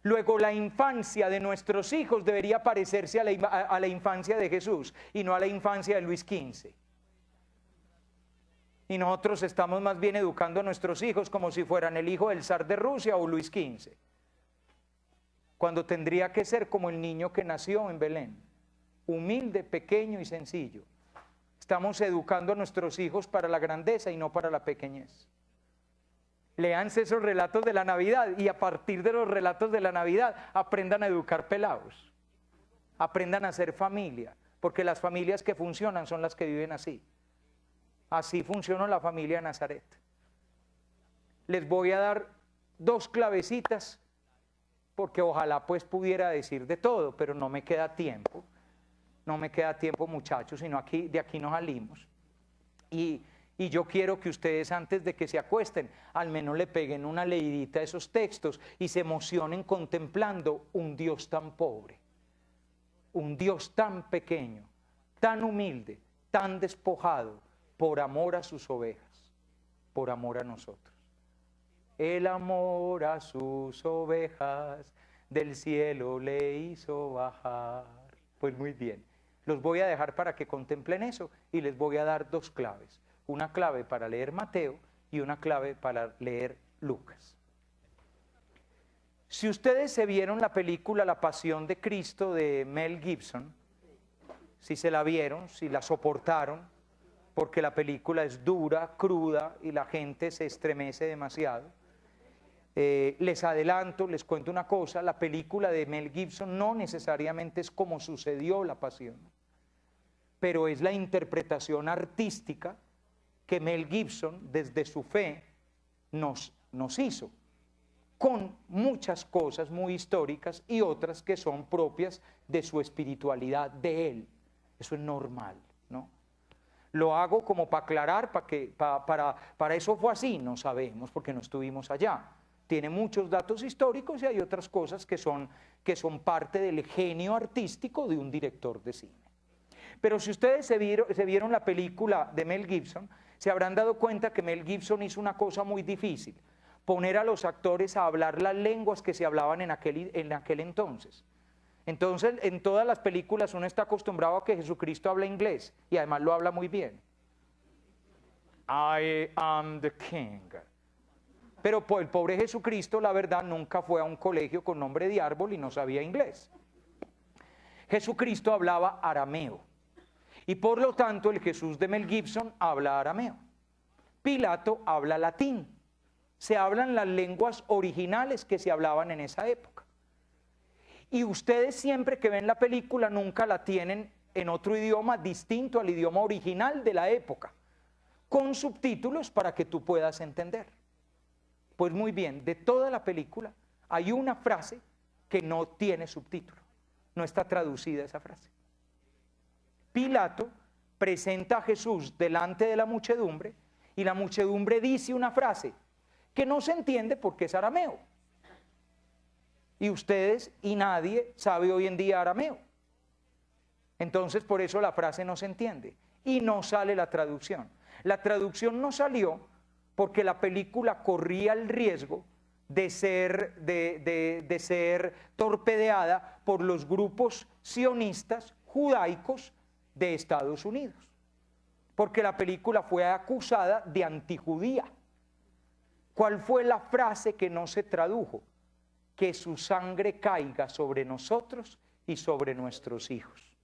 Luego, la infancia de nuestros hijos debería parecerse a la infancia de Jesús y no a la infancia de Luis XV. Y nosotros estamos más bien educando a nuestros hijos como si fueran el hijo del zar de Rusia o Luis XV, cuando tendría que ser como el niño que nació en Belén, humilde, pequeño y sencillo. Estamos educando a nuestros hijos para la grandeza y no para la pequeñez. Léanse esos relatos de la Navidad y a partir de los relatos de la Navidad aprendan a educar pelados, aprendan a hacer familia, porque las familias que funcionan son las que viven así. Así funcionó la familia de Nazaret. Les voy a dar dos clavecitas, porque ojalá pues pudiera decir de todo, pero no me queda tiempo. No me queda tiempo, muchachos, sino de aquí nos salimos. Y yo quiero que ustedes, antes de que se acuesten, al menos le peguen una leidita a esos textos y se emocionen contemplando un Dios tan pobre, un Dios tan pequeño, tan humilde, tan despojado, por amor a sus ovejas, por amor a nosotros. El amor a sus ovejas del cielo le hizo bajar. Pues muy bien, los voy a dejar para que contemplen eso y les voy a dar dos claves. Una clave para leer Mateo y una clave para leer Lucas. Si ustedes se vieron la película La Pasión de Cristo de Mel Gibson, si se la vieron, si la soportaron, porque la película es dura, cruda y la gente se estremece demasiado. Les adelanto, les cuento una cosa, la película de Mel Gibson no necesariamente es como sucedió la pasión, pero es la interpretación artística que Mel Gibson desde su fe nos hizo, con muchas cosas muy históricas y otras que son propias de su espiritualidad de él. Eso es normal, ¿no? Lo hago como para aclarar, para eso fue así, no sabemos porque no estuvimos allá. Tiene muchos datos históricos y hay otras cosas que son parte del genio artístico de un director de cine. Pero si ustedes se vieron la película de Mel Gibson, se habrán dado cuenta que Mel Gibson hizo una cosa muy difícil, poner a los actores a hablar las lenguas que se hablaban en aquel entonces. Entonces, en todas las películas uno está acostumbrado a que Jesucristo habla inglés y además lo habla muy bien. I am the king. Pero el pobre Jesucristo, la verdad, nunca fue a un colegio con nombre de árbol y no sabía inglés. Jesucristo hablaba arameo y por lo tanto el Jesús de Mel Gibson habla arameo. Pilato habla latín. Se hablan las lenguas originales que se hablaban en esa época. Y ustedes siempre que ven la película nunca la tienen en otro idioma distinto al idioma original de la época, con subtítulos para que tú puedas entender. Pues muy bien, de toda la película hay una frase que no tiene subtítulo, no está traducida esa frase. Pilato presenta a Jesús delante de la muchedumbre y la muchedumbre dice una frase que no se entiende porque es arameo. Y ustedes y nadie sabe hoy en día arameo. Entonces por eso la frase no se entiende y no sale la traducción. La traducción no salió porque la película corría el riesgo de ser torpedeada por los grupos sionistas judaicos de Estados Unidos. Porque la película fue acusada de antijudía. ¿Cuál fue la frase que no se tradujo? Que su sangre caiga sobre nosotros y sobre nuestros hijos.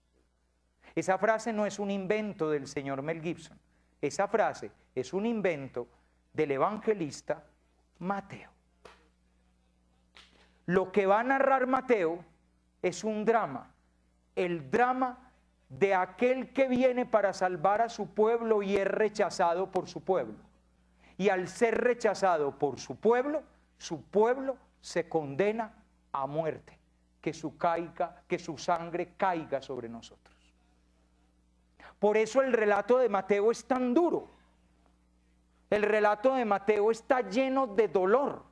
Esa frase no es un invento del señor Mel Gibson. Esa frase es un invento del evangelista Mateo. Lo que va a narrar Mateo es un drama, el drama de aquel que viene para salvar a su pueblo y es rechazado por su pueblo. Y al ser rechazado por su pueblo se condena a muerte, que su sangre caiga sobre nosotros. Por eso el relato de Mateo es tan duro. El relato de Mateo está lleno de dolor.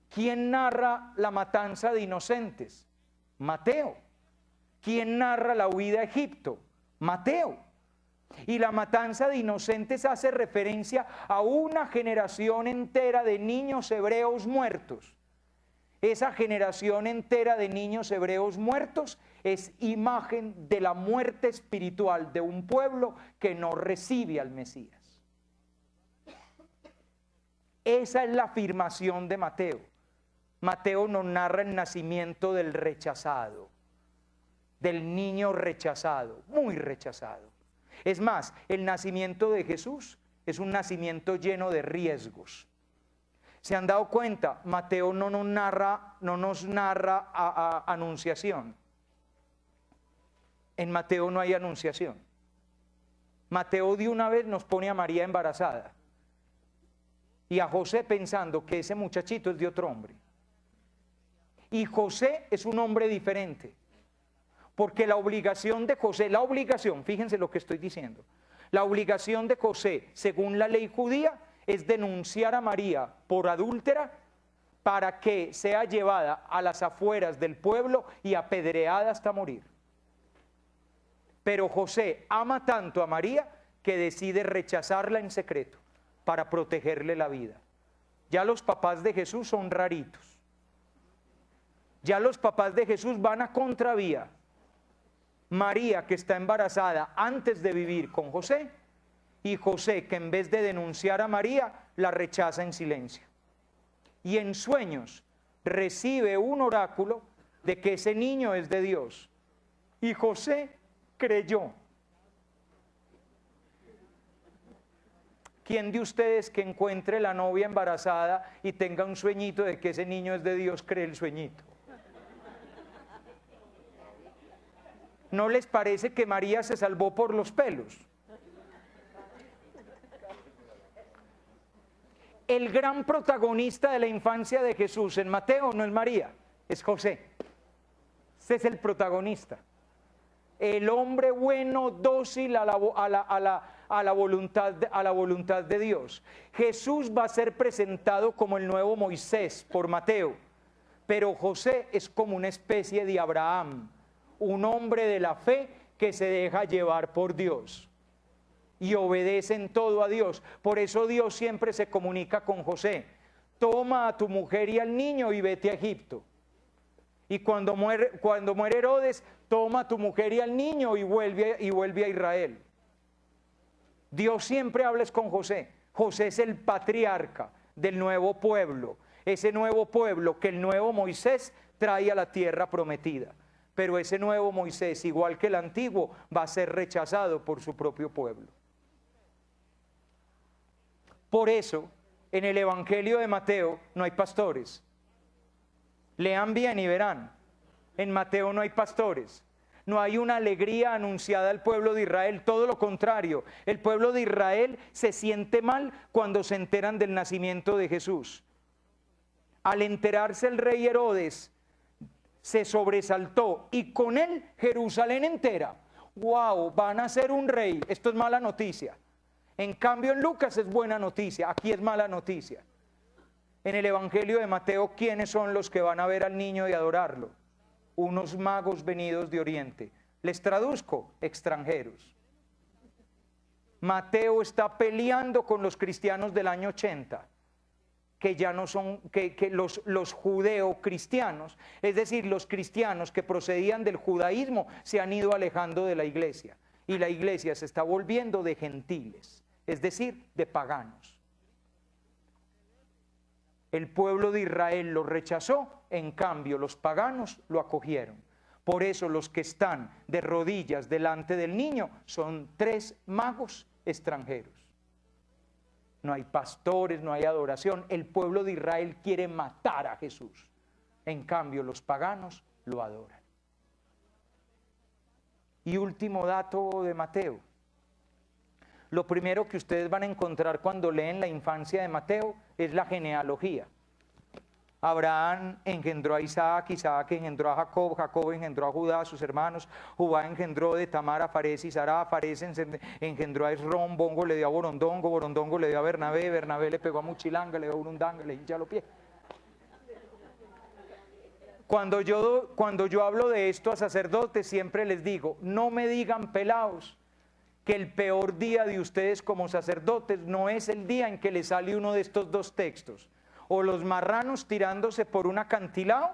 ¿Quién narra la matanza de inocentes? Mateo. ¿Quién narra la huida a Egipto? Mateo. Y la matanza de inocentes hace referencia a una generación entera de niños hebreos muertos. Esa generación entera de niños hebreos muertos es imagen de la muerte espiritual de un pueblo que no recibe al Mesías. Esa es la afirmación de Mateo. Mateo nos narra el nacimiento del rechazado, del niño rechazado, muy rechazado. Es más, el nacimiento de Jesús es un nacimiento lleno de riesgos. ¿Se han dado cuenta? Mateo no nos narra anunciación. En Mateo no hay anunciación. Mateo de una vez nos pone a María embarazada y a José pensando que ese muchachito es de otro hombre. Y José es un hombre diferente, porque la obligación de José, fíjense lo que estoy diciendo, la obligación de José, según la ley judía, es denunciar a María por adúltera para que sea llevada a las afueras del pueblo y apedreada hasta morir. Pero José ama tanto a María que decide rechazarla en secreto para protegerle la vida. Ya los papás de Jesús son raritos. Ya los papás de Jesús van a contravía. María, que está embarazada antes de vivir con José, y José, que en vez de denunciar a María, la rechaza en silencio. Y en sueños recibe un oráculo de que ese niño es de Dios. Y José creyó. ¿Quién de ustedes que encuentre la novia embarazada y tenga un sueñito de que ese niño es de Dios, cree el sueñito? ¿No les parece que María se salvó por los pelos? El gran protagonista de la infancia de Jesús en Mateo no es María, es José. Ese es el protagonista. El hombre bueno, dócil a la voluntad de Dios. Jesús va a ser presentado como el nuevo Moisés por Mateo, pero José es como una especie de Abraham, un hombre de la fe que se deja llevar por Dios. y obedecen todo a Dios. Por eso Dios siempre se comunica con José: toma a tu mujer y al niño y vete a Egipto. Y cuando muere Herodes, toma a tu mujer y al niño y vuelve a Israel. Dios siempre habla con José. José es el patriarca del nuevo pueblo, ese nuevo pueblo que el nuevo Moisés trae a la tierra prometida. Pero ese nuevo Moisés, igual que el antiguo, va a ser rechazado por su propio pueblo. Por eso, en el Evangelio de Mateo no hay pastores. Lean bien y verán. En Mateo no hay pastores. No hay una alegría anunciada al pueblo de Israel, todo lo contrario. El pueblo de Israel se siente mal cuando se enteran del nacimiento de Jesús. Al enterarse el rey Herodes, se sobresaltó y con él Jerusalén entera. ¡Wow! Van a ser un rey. Esto es mala noticia. En cambio en Lucas es buena noticia, aquí es mala noticia. En el Evangelio de Mateo, ¿quiénes son los que van a ver al niño y adorarlo? Unos magos venidos de Oriente. Les traduzco: extranjeros. Mateo está peleando con los cristianos del año 80, que ya no son, los judeo-cristianos, es decir, los cristianos que procedían del judaísmo, se han ido alejando de la iglesia. Y la iglesia se está volviendo de gentiles, es decir, de paganos. El pueblo de Israel lo rechazó, en cambio los paganos lo acogieron. Por eso los que están de rodillas delante del niño son 3 magos extranjeros. No hay pastores, no hay adoración. El pueblo de Israel quiere matar a Jesús. En cambio los paganos lo adoran. Y último dato de Mateo. Lo primero que ustedes van a encontrar cuando leen la infancia de Mateo es la genealogía. Abraham engendró a Isaac, Isaac engendró a Jacob, Jacob engendró a Judá, sus hermanos, Judá engendró de Tamar a Fares y Sará, Fares engendró a Esrom, Bongo le dio a Borondongo, Borondongo le dio a Bernabé, Bernabé le pegó a Muchilanga, le dio a Burundanga, le hincha los pies. Cuando yo hablo de esto a sacerdotes, siempre les digo: no me digan pelaos, que el peor día de ustedes como sacerdotes no es el día en que les sale uno de estos 2 textos, o los marranos tirándose por un acantilado,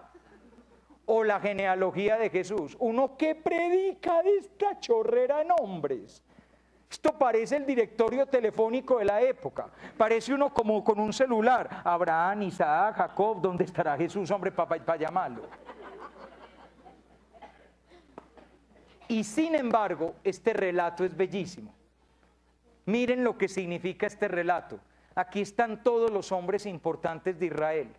o la genealogía de Jesús. Uno que predica de esta chorrera en hombres. Esto parece el directorio telefónico de la época. Parece uno como con un celular. Abraham, Isaac, Jacob, ¿dónde estará Jesús, hombre, para llamarlo? Y sin embargo, este relato es bellísimo. Miren lo que significa este relato. Aquí están todos los hombres importantes de Israel.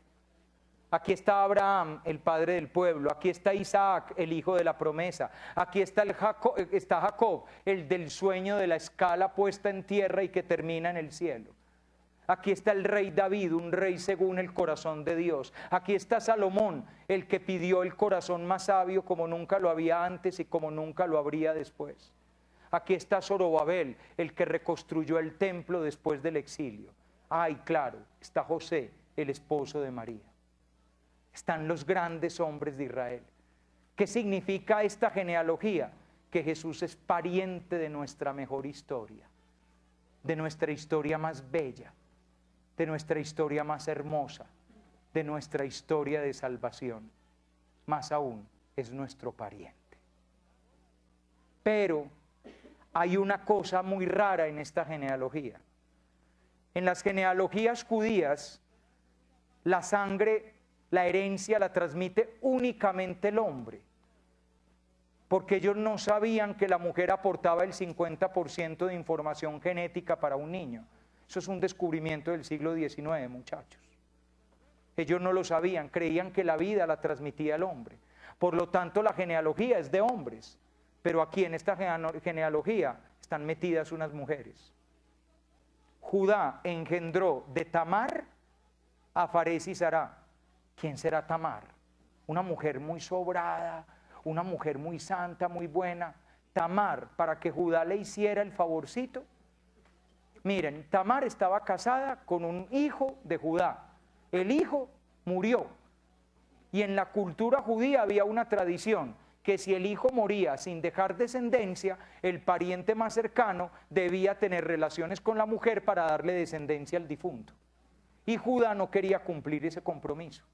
Aquí está Abraham, el padre del pueblo. Aquí está Isaac, el hijo de la promesa. Aquí está Jacob, el del sueño de la escala puesta en tierra y que termina en el cielo. Aquí está el rey David, un rey según el corazón de Dios. Aquí está Salomón, el que pidió el corazón más sabio como nunca lo había antes y como nunca lo habría después. Aquí está Zorobabel, el que reconstruyó el templo después del exilio. Ay, claro, está José, el esposo de María. Están los grandes hombres de Israel. ¿Qué significa esta genealogía? Que Jesús es pariente de nuestra mejor historia, de nuestra historia más bella, de nuestra historia más hermosa, de nuestra historia de salvación. Más aún, es nuestro pariente. Pero hay una cosa muy rara en esta genealogía. En las genealogías judías, la sangre, la herencia la transmite únicamente el hombre, porque ellos no sabían que la mujer aportaba el 50% de información genética para un niño. Eso es un descubrimiento del siglo XIX, muchachos. Ellos no lo sabían, creían que la vida la transmitía el hombre. Por lo tanto, la genealogía es de hombres, pero aquí en esta genealogía están metidas unas mujeres. Judá engendró de Tamar a Fares y Sará. ¿Quién será Tamar? Una mujer muy sobrada, una mujer muy santa, muy buena. Tamar, para que Judá le hiciera el favorcito. Miren, Tamar estaba casada con un hijo de Judá. El hijo murió. Y en la cultura judía había una tradición, que si el hijo moría sin dejar descendencia, el pariente más cercano debía tener relaciones con la mujer para darle descendencia al difunto. Y Judá no quería cumplir ese compromiso.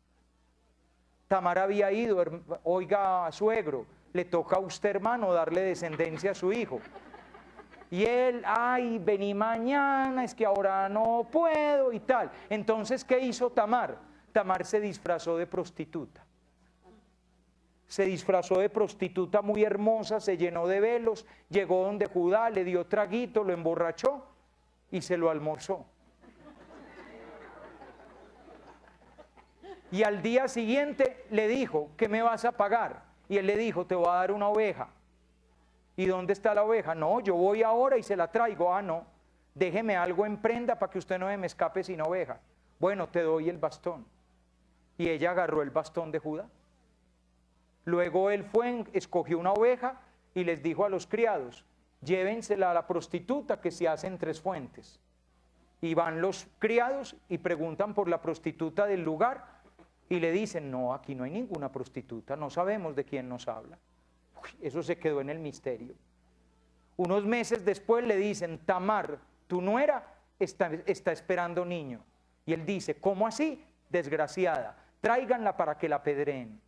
Tamar había ido, oiga, suegro, le toca a usted, hermano, darle descendencia a su hijo. Y él, ay, vení mañana, es que ahora no puedo y tal. Entonces, ¿qué hizo Tamar? Tamar se disfrazó de prostituta. Se disfrazó de prostituta muy hermosa, se llenó de velos, llegó donde Judá, le dio traguito, lo emborrachó y se lo almorzó. Y al día siguiente le dijo, ¿qué me vas a pagar? Y él le dijo, te voy a dar una oveja. ¿Y dónde está la oveja? No, yo voy ahora y se la traigo. Ah, no, déjeme algo en prenda para que usted no me escape sin oveja. Bueno, te doy el bastón. Y ella agarró el bastón de Judá. Luego él fue, escogió una oveja y les dijo a los criados, llévensela a la prostituta que se hace en 3 fuentes. Y van los criados y preguntan por la prostituta del lugar y le dicen, no, aquí no hay ninguna prostituta, no sabemos de quién nos habla. Uy, eso se quedó en el misterio. Unos meses después le dicen, Tamar, tu nuera está esperando niño. Y él dice, ¿cómo así? Desgraciada, tráiganla para que la apedreen.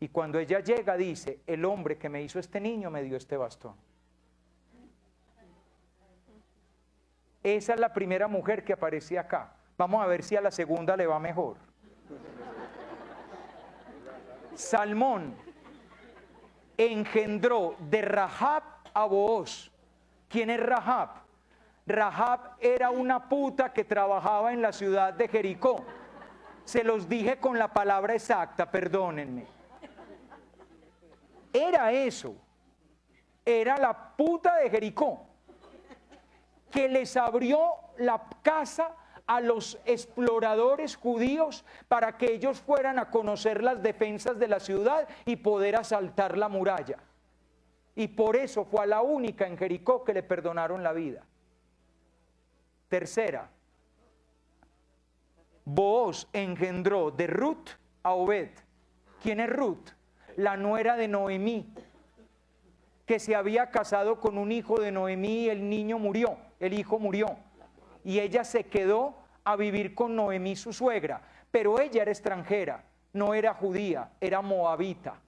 Y cuando ella llega dice, el hombre que me hizo este niño me dio este bastón. Esa es la primera mujer que aparecía acá. Vamos a ver si a la segunda le va mejor. Salmón engendró de Rahab a Booz. ¿Quién es Rahab? Rahab era una puta que trabajaba en la ciudad de Jericó. Se los dije con la palabra exacta, perdónenme. Era eso. Era la puta de Jericó que les abrió la casa a los exploradores judíos para que ellos fueran a conocer las defensas de la ciudad y poder asaltar la muralla. Y por eso fue a la única en Jericó que le perdonaron la vida. Tercera, Booz engendró de Ruth a Obed. ¿Quién es Ruth? La nuera de Noemí, que se había casado con un hijo de Noemí y el niño murió, el hijo murió. Y ella se quedó a vivir con Noemí, su suegra, pero ella era extranjera, no era judía, era moabita.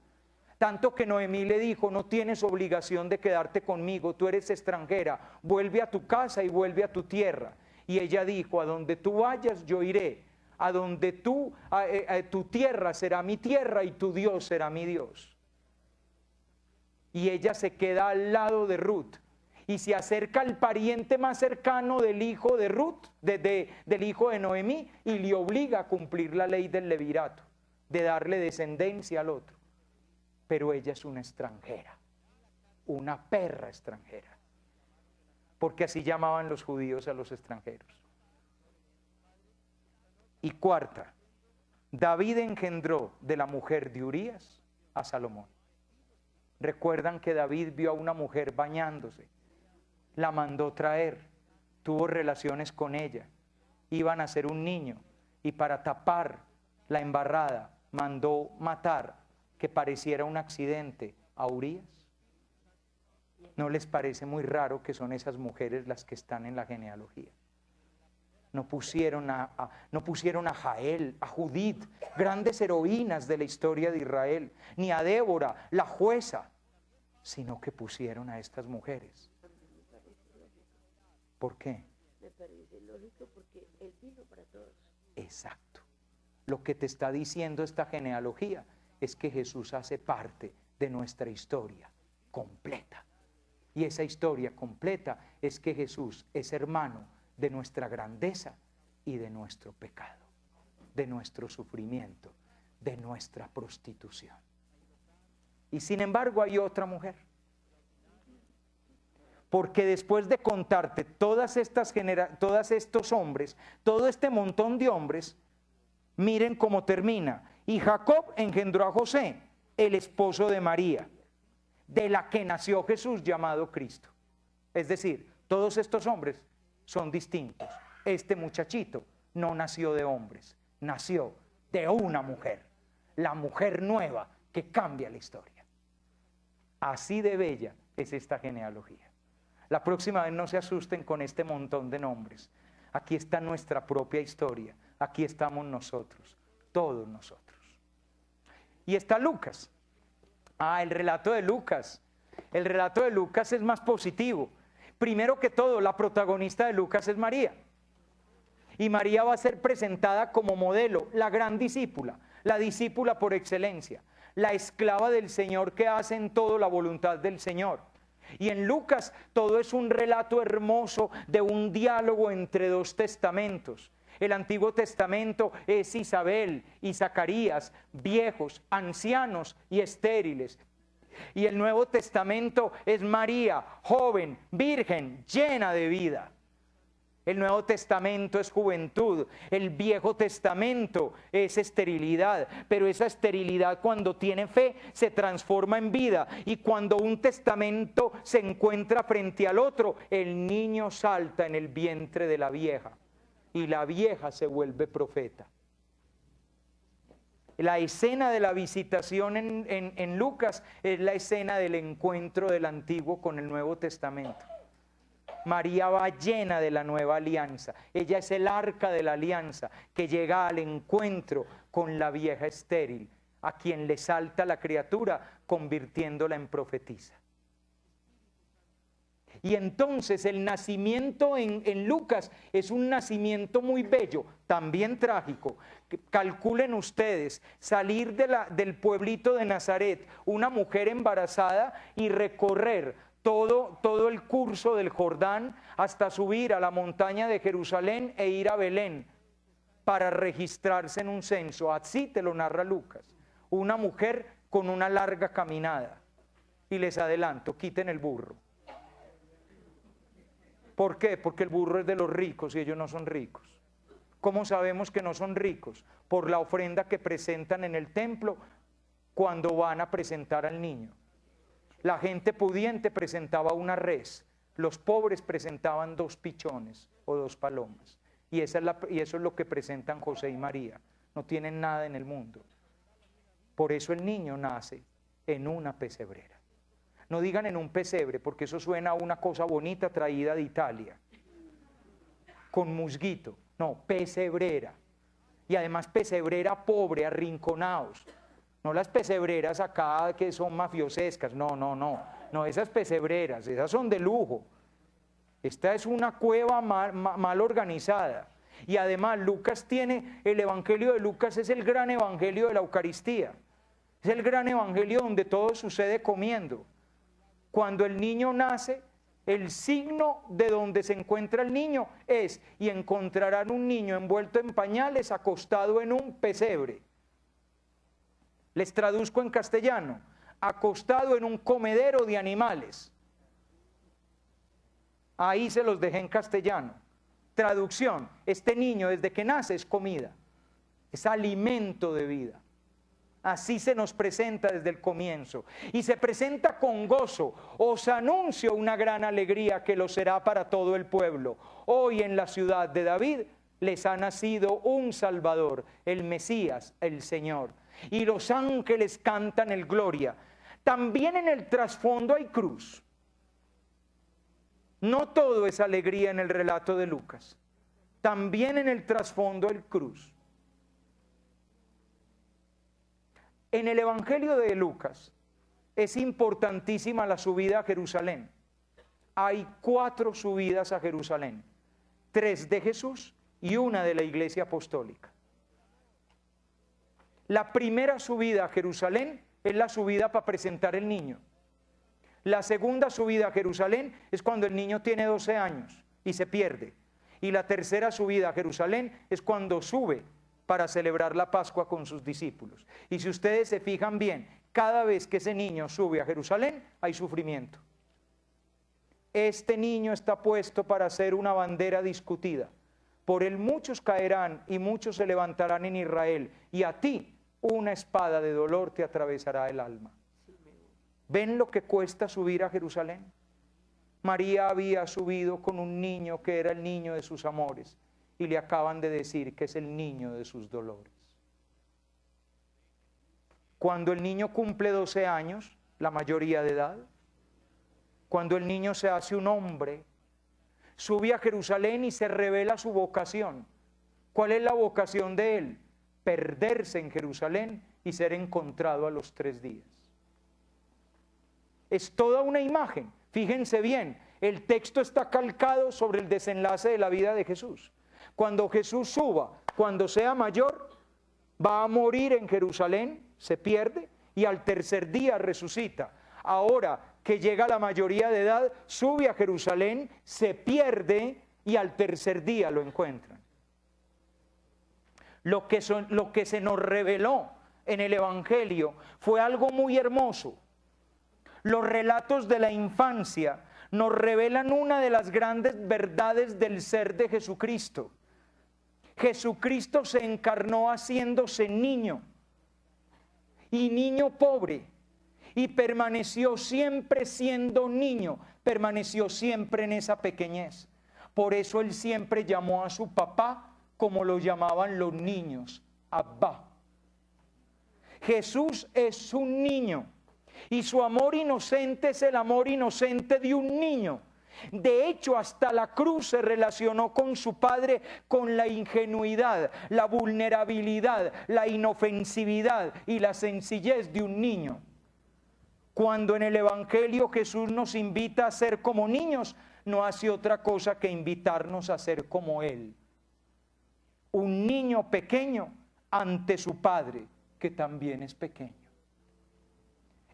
Tanto que Noemí le dijo, no tienes obligación de quedarte conmigo, tú eres extranjera, vuelve a tu casa y vuelve a tu tierra. Y ella dijo, a donde tú vayas yo iré, a donde tu tierra será mi tierra y tu Dios será mi Dios. Y ella se queda al lado de Ruth. Y se acerca al pariente más cercano del hijo de Ruth, del hijo de Noemí, y le obliga a cumplir la ley del levirato, de darle descendencia al otro. Pero ella es una extranjera, una perra extranjera, porque así llamaban los judíos a los extranjeros. Y cuarta, David engendró de la mujer de Urías a Salomón. Recuerdan que David vio a una mujer bañándose, la mandó traer, tuvo relaciones con ella, iban a ser un niño y para tapar la embarrada mandó matar, que pareciera un accidente, a Urías. ¿No les parece muy raro que son esas mujeres las que están en la genealogía? No pusieron a Jael, a Judith, grandes heroínas de la historia de Israel, ni a Débora, la jueza, sino que pusieron a estas mujeres. ¿Por qué? Me parece lógico porque Él vino para todos. Exacto. Lo que te está diciendo esta genealogía es que Jesús hace parte de nuestra historia completa. Y esa historia completa es que Jesús es hermano de nuestra grandeza y de nuestro pecado, de nuestro sufrimiento, de nuestra prostitución. Y sin embargo hay otra mujer. Porque después de contarte todos estos hombres, todo este montón de hombres, miren cómo termina. Y Jacob engendró a José, el esposo de María, de la que nació Jesús llamado Cristo. Es decir, todos estos hombres son distintos. Este muchachito no nació de hombres, nació de una mujer, la mujer nueva que cambia la historia. Así de bella es esta genealogía. La próxima vez no se asusten con este montón de nombres. Aquí está nuestra propia historia. Aquí estamos nosotros, todos nosotros. Y está Lucas. El relato de Lucas. El relato de Lucas es más positivo. Primero que todo, la protagonista de Lucas es María. Y María va a ser presentada como modelo, la gran discípula, la discípula por excelencia, la esclava del Señor que hace en todo la voluntad del Señor. Y en Lucas todo es un relato hermoso de un diálogo entre dos testamentos. El Antiguo Testamento es Isabel y Zacarías, viejos, ancianos y estériles. Y el Nuevo Testamento es María, joven, virgen, llena de vida. El Nuevo Testamento es juventud, el Viejo Testamento es esterilidad, pero esa esterilidad cuando tiene fe se transforma en vida, y cuando un testamento se encuentra frente al otro, el niño salta en el vientre de la vieja y la vieja se vuelve profeta. La escena de la visitación en Lucas es la escena del encuentro del Antiguo con el Nuevo Testamento. María va llena de la nueva alianza. Ella es el arca de la alianza que llega al encuentro con la vieja estéril, a quien le salta la criatura convirtiéndola en profetisa. Y entonces el nacimiento en Lucas es un nacimiento muy bello, también trágico. Calculen ustedes, salir del pueblito de Nazaret, una mujer embarazada, y recorrer todo el curso del Jordán hasta subir a la montaña de Jerusalén e ir a Belén para registrarse en un censo. Así te lo narra Lucas. Una mujer con una larga caminada. Y les adelanto, quiten el burro. ¿Por qué? Porque el burro es de los ricos y ellos no son ricos. ¿Cómo sabemos que no son ricos? Por la ofrenda que presentan en el templo cuando van a presentar al niño. La gente pudiente presentaba una res, los pobres presentaban 2 pichones o 2 palomas. Y eso es lo que presentan José y María. No tienen nada en el mundo. Por eso el niño nace en una pesebrera. No digan en un pesebre, porque eso suena a una cosa bonita traída de Italia, con musguito. No, pesebrera. Y además pesebrera pobre, arrinconados. No las pesebreras acá que son mafiosescas, no, esas pesebreras, esas son de lujo. Esta es una cueva mal organizada. Y además Lucas el evangelio de Lucas es el gran evangelio de la Eucaristía. Es el gran evangelio donde todo sucede comiendo. Cuando el niño nace, el signo de donde se encuentra el niño es, y encontrarán un niño envuelto en pañales acostado en un pesebre. Les traduzco en castellano, acostado en un comedero de animales. Ahí se los dejé en castellano. Traducción, este niño desde que nace es comida, es alimento de vida. Así se nos presenta desde el comienzo. Y se presenta con gozo. Os anuncio una gran alegría que lo será para todo el pueblo. Hoy en la ciudad de David les ha nacido un Salvador, el Mesías, el Señor. Y los ángeles cantan el gloria. También en el trasfondo hay cruz. No todo es alegría en el relato de Lucas. También en el trasfondo hay cruz. En el evangelio de Lucas es importantísima la subida a Jerusalén. Hay 4 subidas a Jerusalén. 3 de Jesús y una de la iglesia apostólica. La primera subida a Jerusalén es la subida para presentar el niño. La segunda subida a Jerusalén es cuando el niño tiene 12 años y se pierde. Y la tercera subida a Jerusalén es cuando sube para celebrar la Pascua con sus discípulos. Y si ustedes se fijan bien, cada vez que ese niño sube a Jerusalén hay sufrimiento. Este niño está puesto para ser una bandera discutida. Por él muchos caerán y muchos se levantarán en Israel, y a ti una espada de dolor te atravesará el alma. ¿Ven lo que cuesta subir a Jerusalén? María había subido con un niño que era el niño de sus amores, y le acaban de decir que es el niño de sus dolores. Cuando el niño cumple 12 años, la mayoría de edad, cuando el niño se hace un hombre, sube a Jerusalén y se revela su vocación. ¿Cuál es la vocación de él? Perderse en Jerusalén y ser encontrado a los 3 días. Es toda una imagen. Fíjense bien, el texto está calcado sobre el desenlace de la vida de Jesús. Cuando Jesús suba, cuando sea mayor, va a morir en Jerusalén, se pierde, y al 3er día resucita. Ahora que llega la mayoría de edad, sube a Jerusalén, se pierde, y al 3er día lo encuentran. Lo que se nos reveló en el Evangelio fue algo muy hermoso. Los relatos de la infancia nos revelan una de las grandes verdades del ser de Jesucristo. Jesucristo se encarnó haciéndose niño, y niño pobre, y permaneció siempre siendo niño, permaneció siempre en esa pequeñez. Por eso él siempre llamó a su papá como lo llamaban los niños, Abba. Jesús es un niño, y su amor inocente es el amor inocente de un niño. De hecho, hasta la cruz se relacionó con su padre con la ingenuidad, la vulnerabilidad, la inofensividad y la sencillez de un niño. Cuando en el Evangelio Jesús nos invita a ser como niños, no hace otra cosa que invitarnos a ser como Él. Un niño pequeño ante su padre, que también es pequeño.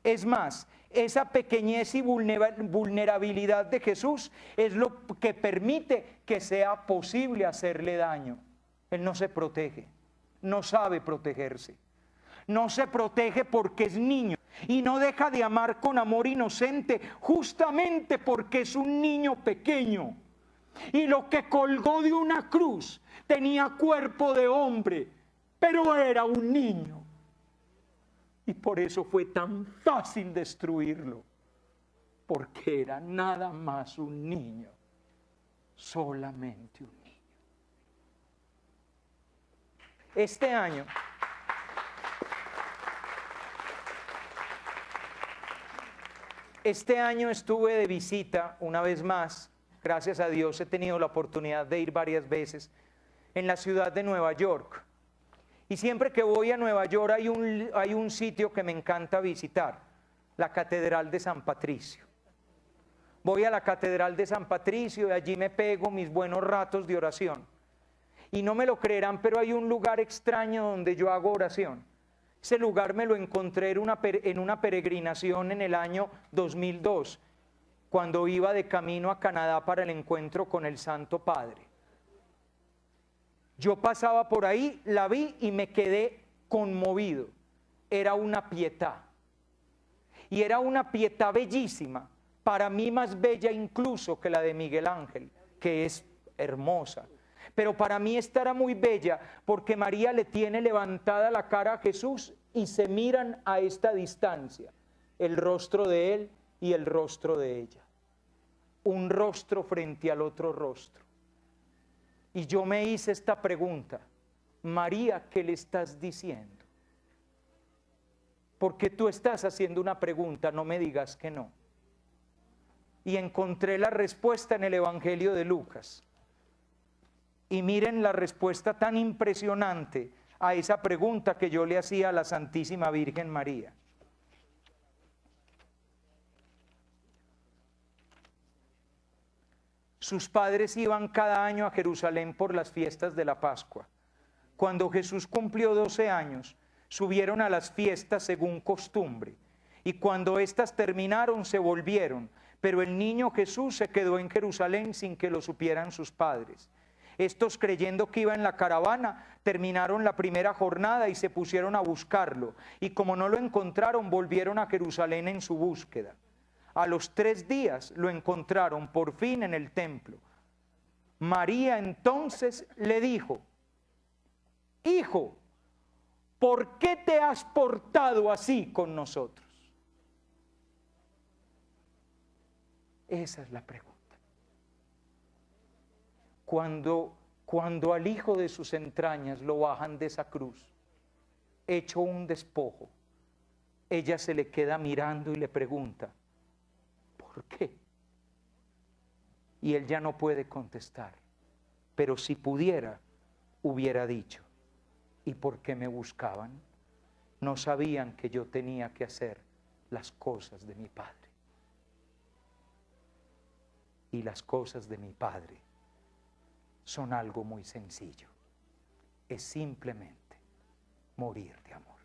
Es más, esa pequeñez y vulnerabilidad de Jesús es lo que permite que sea posible hacerle daño. Él no se protege, no sabe protegerse. No se protege porque es niño y no deja de amar con amor inocente justamente porque es un niño pequeño. Y lo que colgó de una cruz tenía cuerpo de hombre, pero era un niño. Y por eso fue tan fácil destruirlo, porque era nada más un niño, solamente un niño. Este año estuve de visita una vez más, gracias a Dios he tenido la oportunidad de ir varias veces, en la ciudad de Nueva York. Y siempre que voy a Nueva York hay un sitio que me encanta visitar, la Catedral de San Patricio. Voy a la Catedral de San Patricio y allí me pego mis buenos ratos de oración. Y no me lo creerán, pero hay un lugar extraño donde yo hago oración. Ese lugar me lo encontré en una peregrinación en el año 2002, cuando iba de camino a Canadá para el encuentro con el Santo Padre. Yo pasaba por ahí, la vi y me quedé conmovido. Era una pietà. Y era una pietà bellísima, para mí más bella incluso que la de Miguel Ángel, que es hermosa. Pero para mí esta era muy bella porque María le tiene levantada la cara a Jesús y se miran a esta distancia, el rostro de él y el rostro de ella. Un rostro frente al otro rostro. Y yo me hice esta pregunta: María, ¿qué le estás diciendo? Porque tú estás haciendo una pregunta, no me digas que no. Y encontré la respuesta en el Evangelio de Lucas. Y miren la respuesta tan impresionante a esa pregunta que yo le hacía a la Santísima Virgen María. Sus padres iban cada año a Jerusalén por las fiestas de la Pascua. Cuando Jesús cumplió 12 años, subieron a las fiestas según costumbre. Y cuando éstas terminaron, se volvieron. Pero el niño Jesús se quedó en Jerusalén sin que lo supieran sus padres. Estos, creyendo que iba en la caravana, terminaron la primera jornada y se pusieron a buscarlo. Y como no lo encontraron, volvieron a Jerusalén en su búsqueda. A los 3 días lo encontraron por fin en el templo. María entonces le dijo: Hijo, ¿por qué te has portado así con nosotros? Esa es la pregunta. Cuando al hijo de sus entrañas lo bajan de esa cruz, hecho un despojo, ella se le queda mirando y le pregunta, ¿por qué? Y él ya no puede contestar, pero si pudiera, hubiera dicho, ¿y por qué me buscaban? No sabían que yo tenía que hacer las cosas de mi Padre. Y las cosas de mi Padre son algo muy sencillo. Es simplemente morir de amor.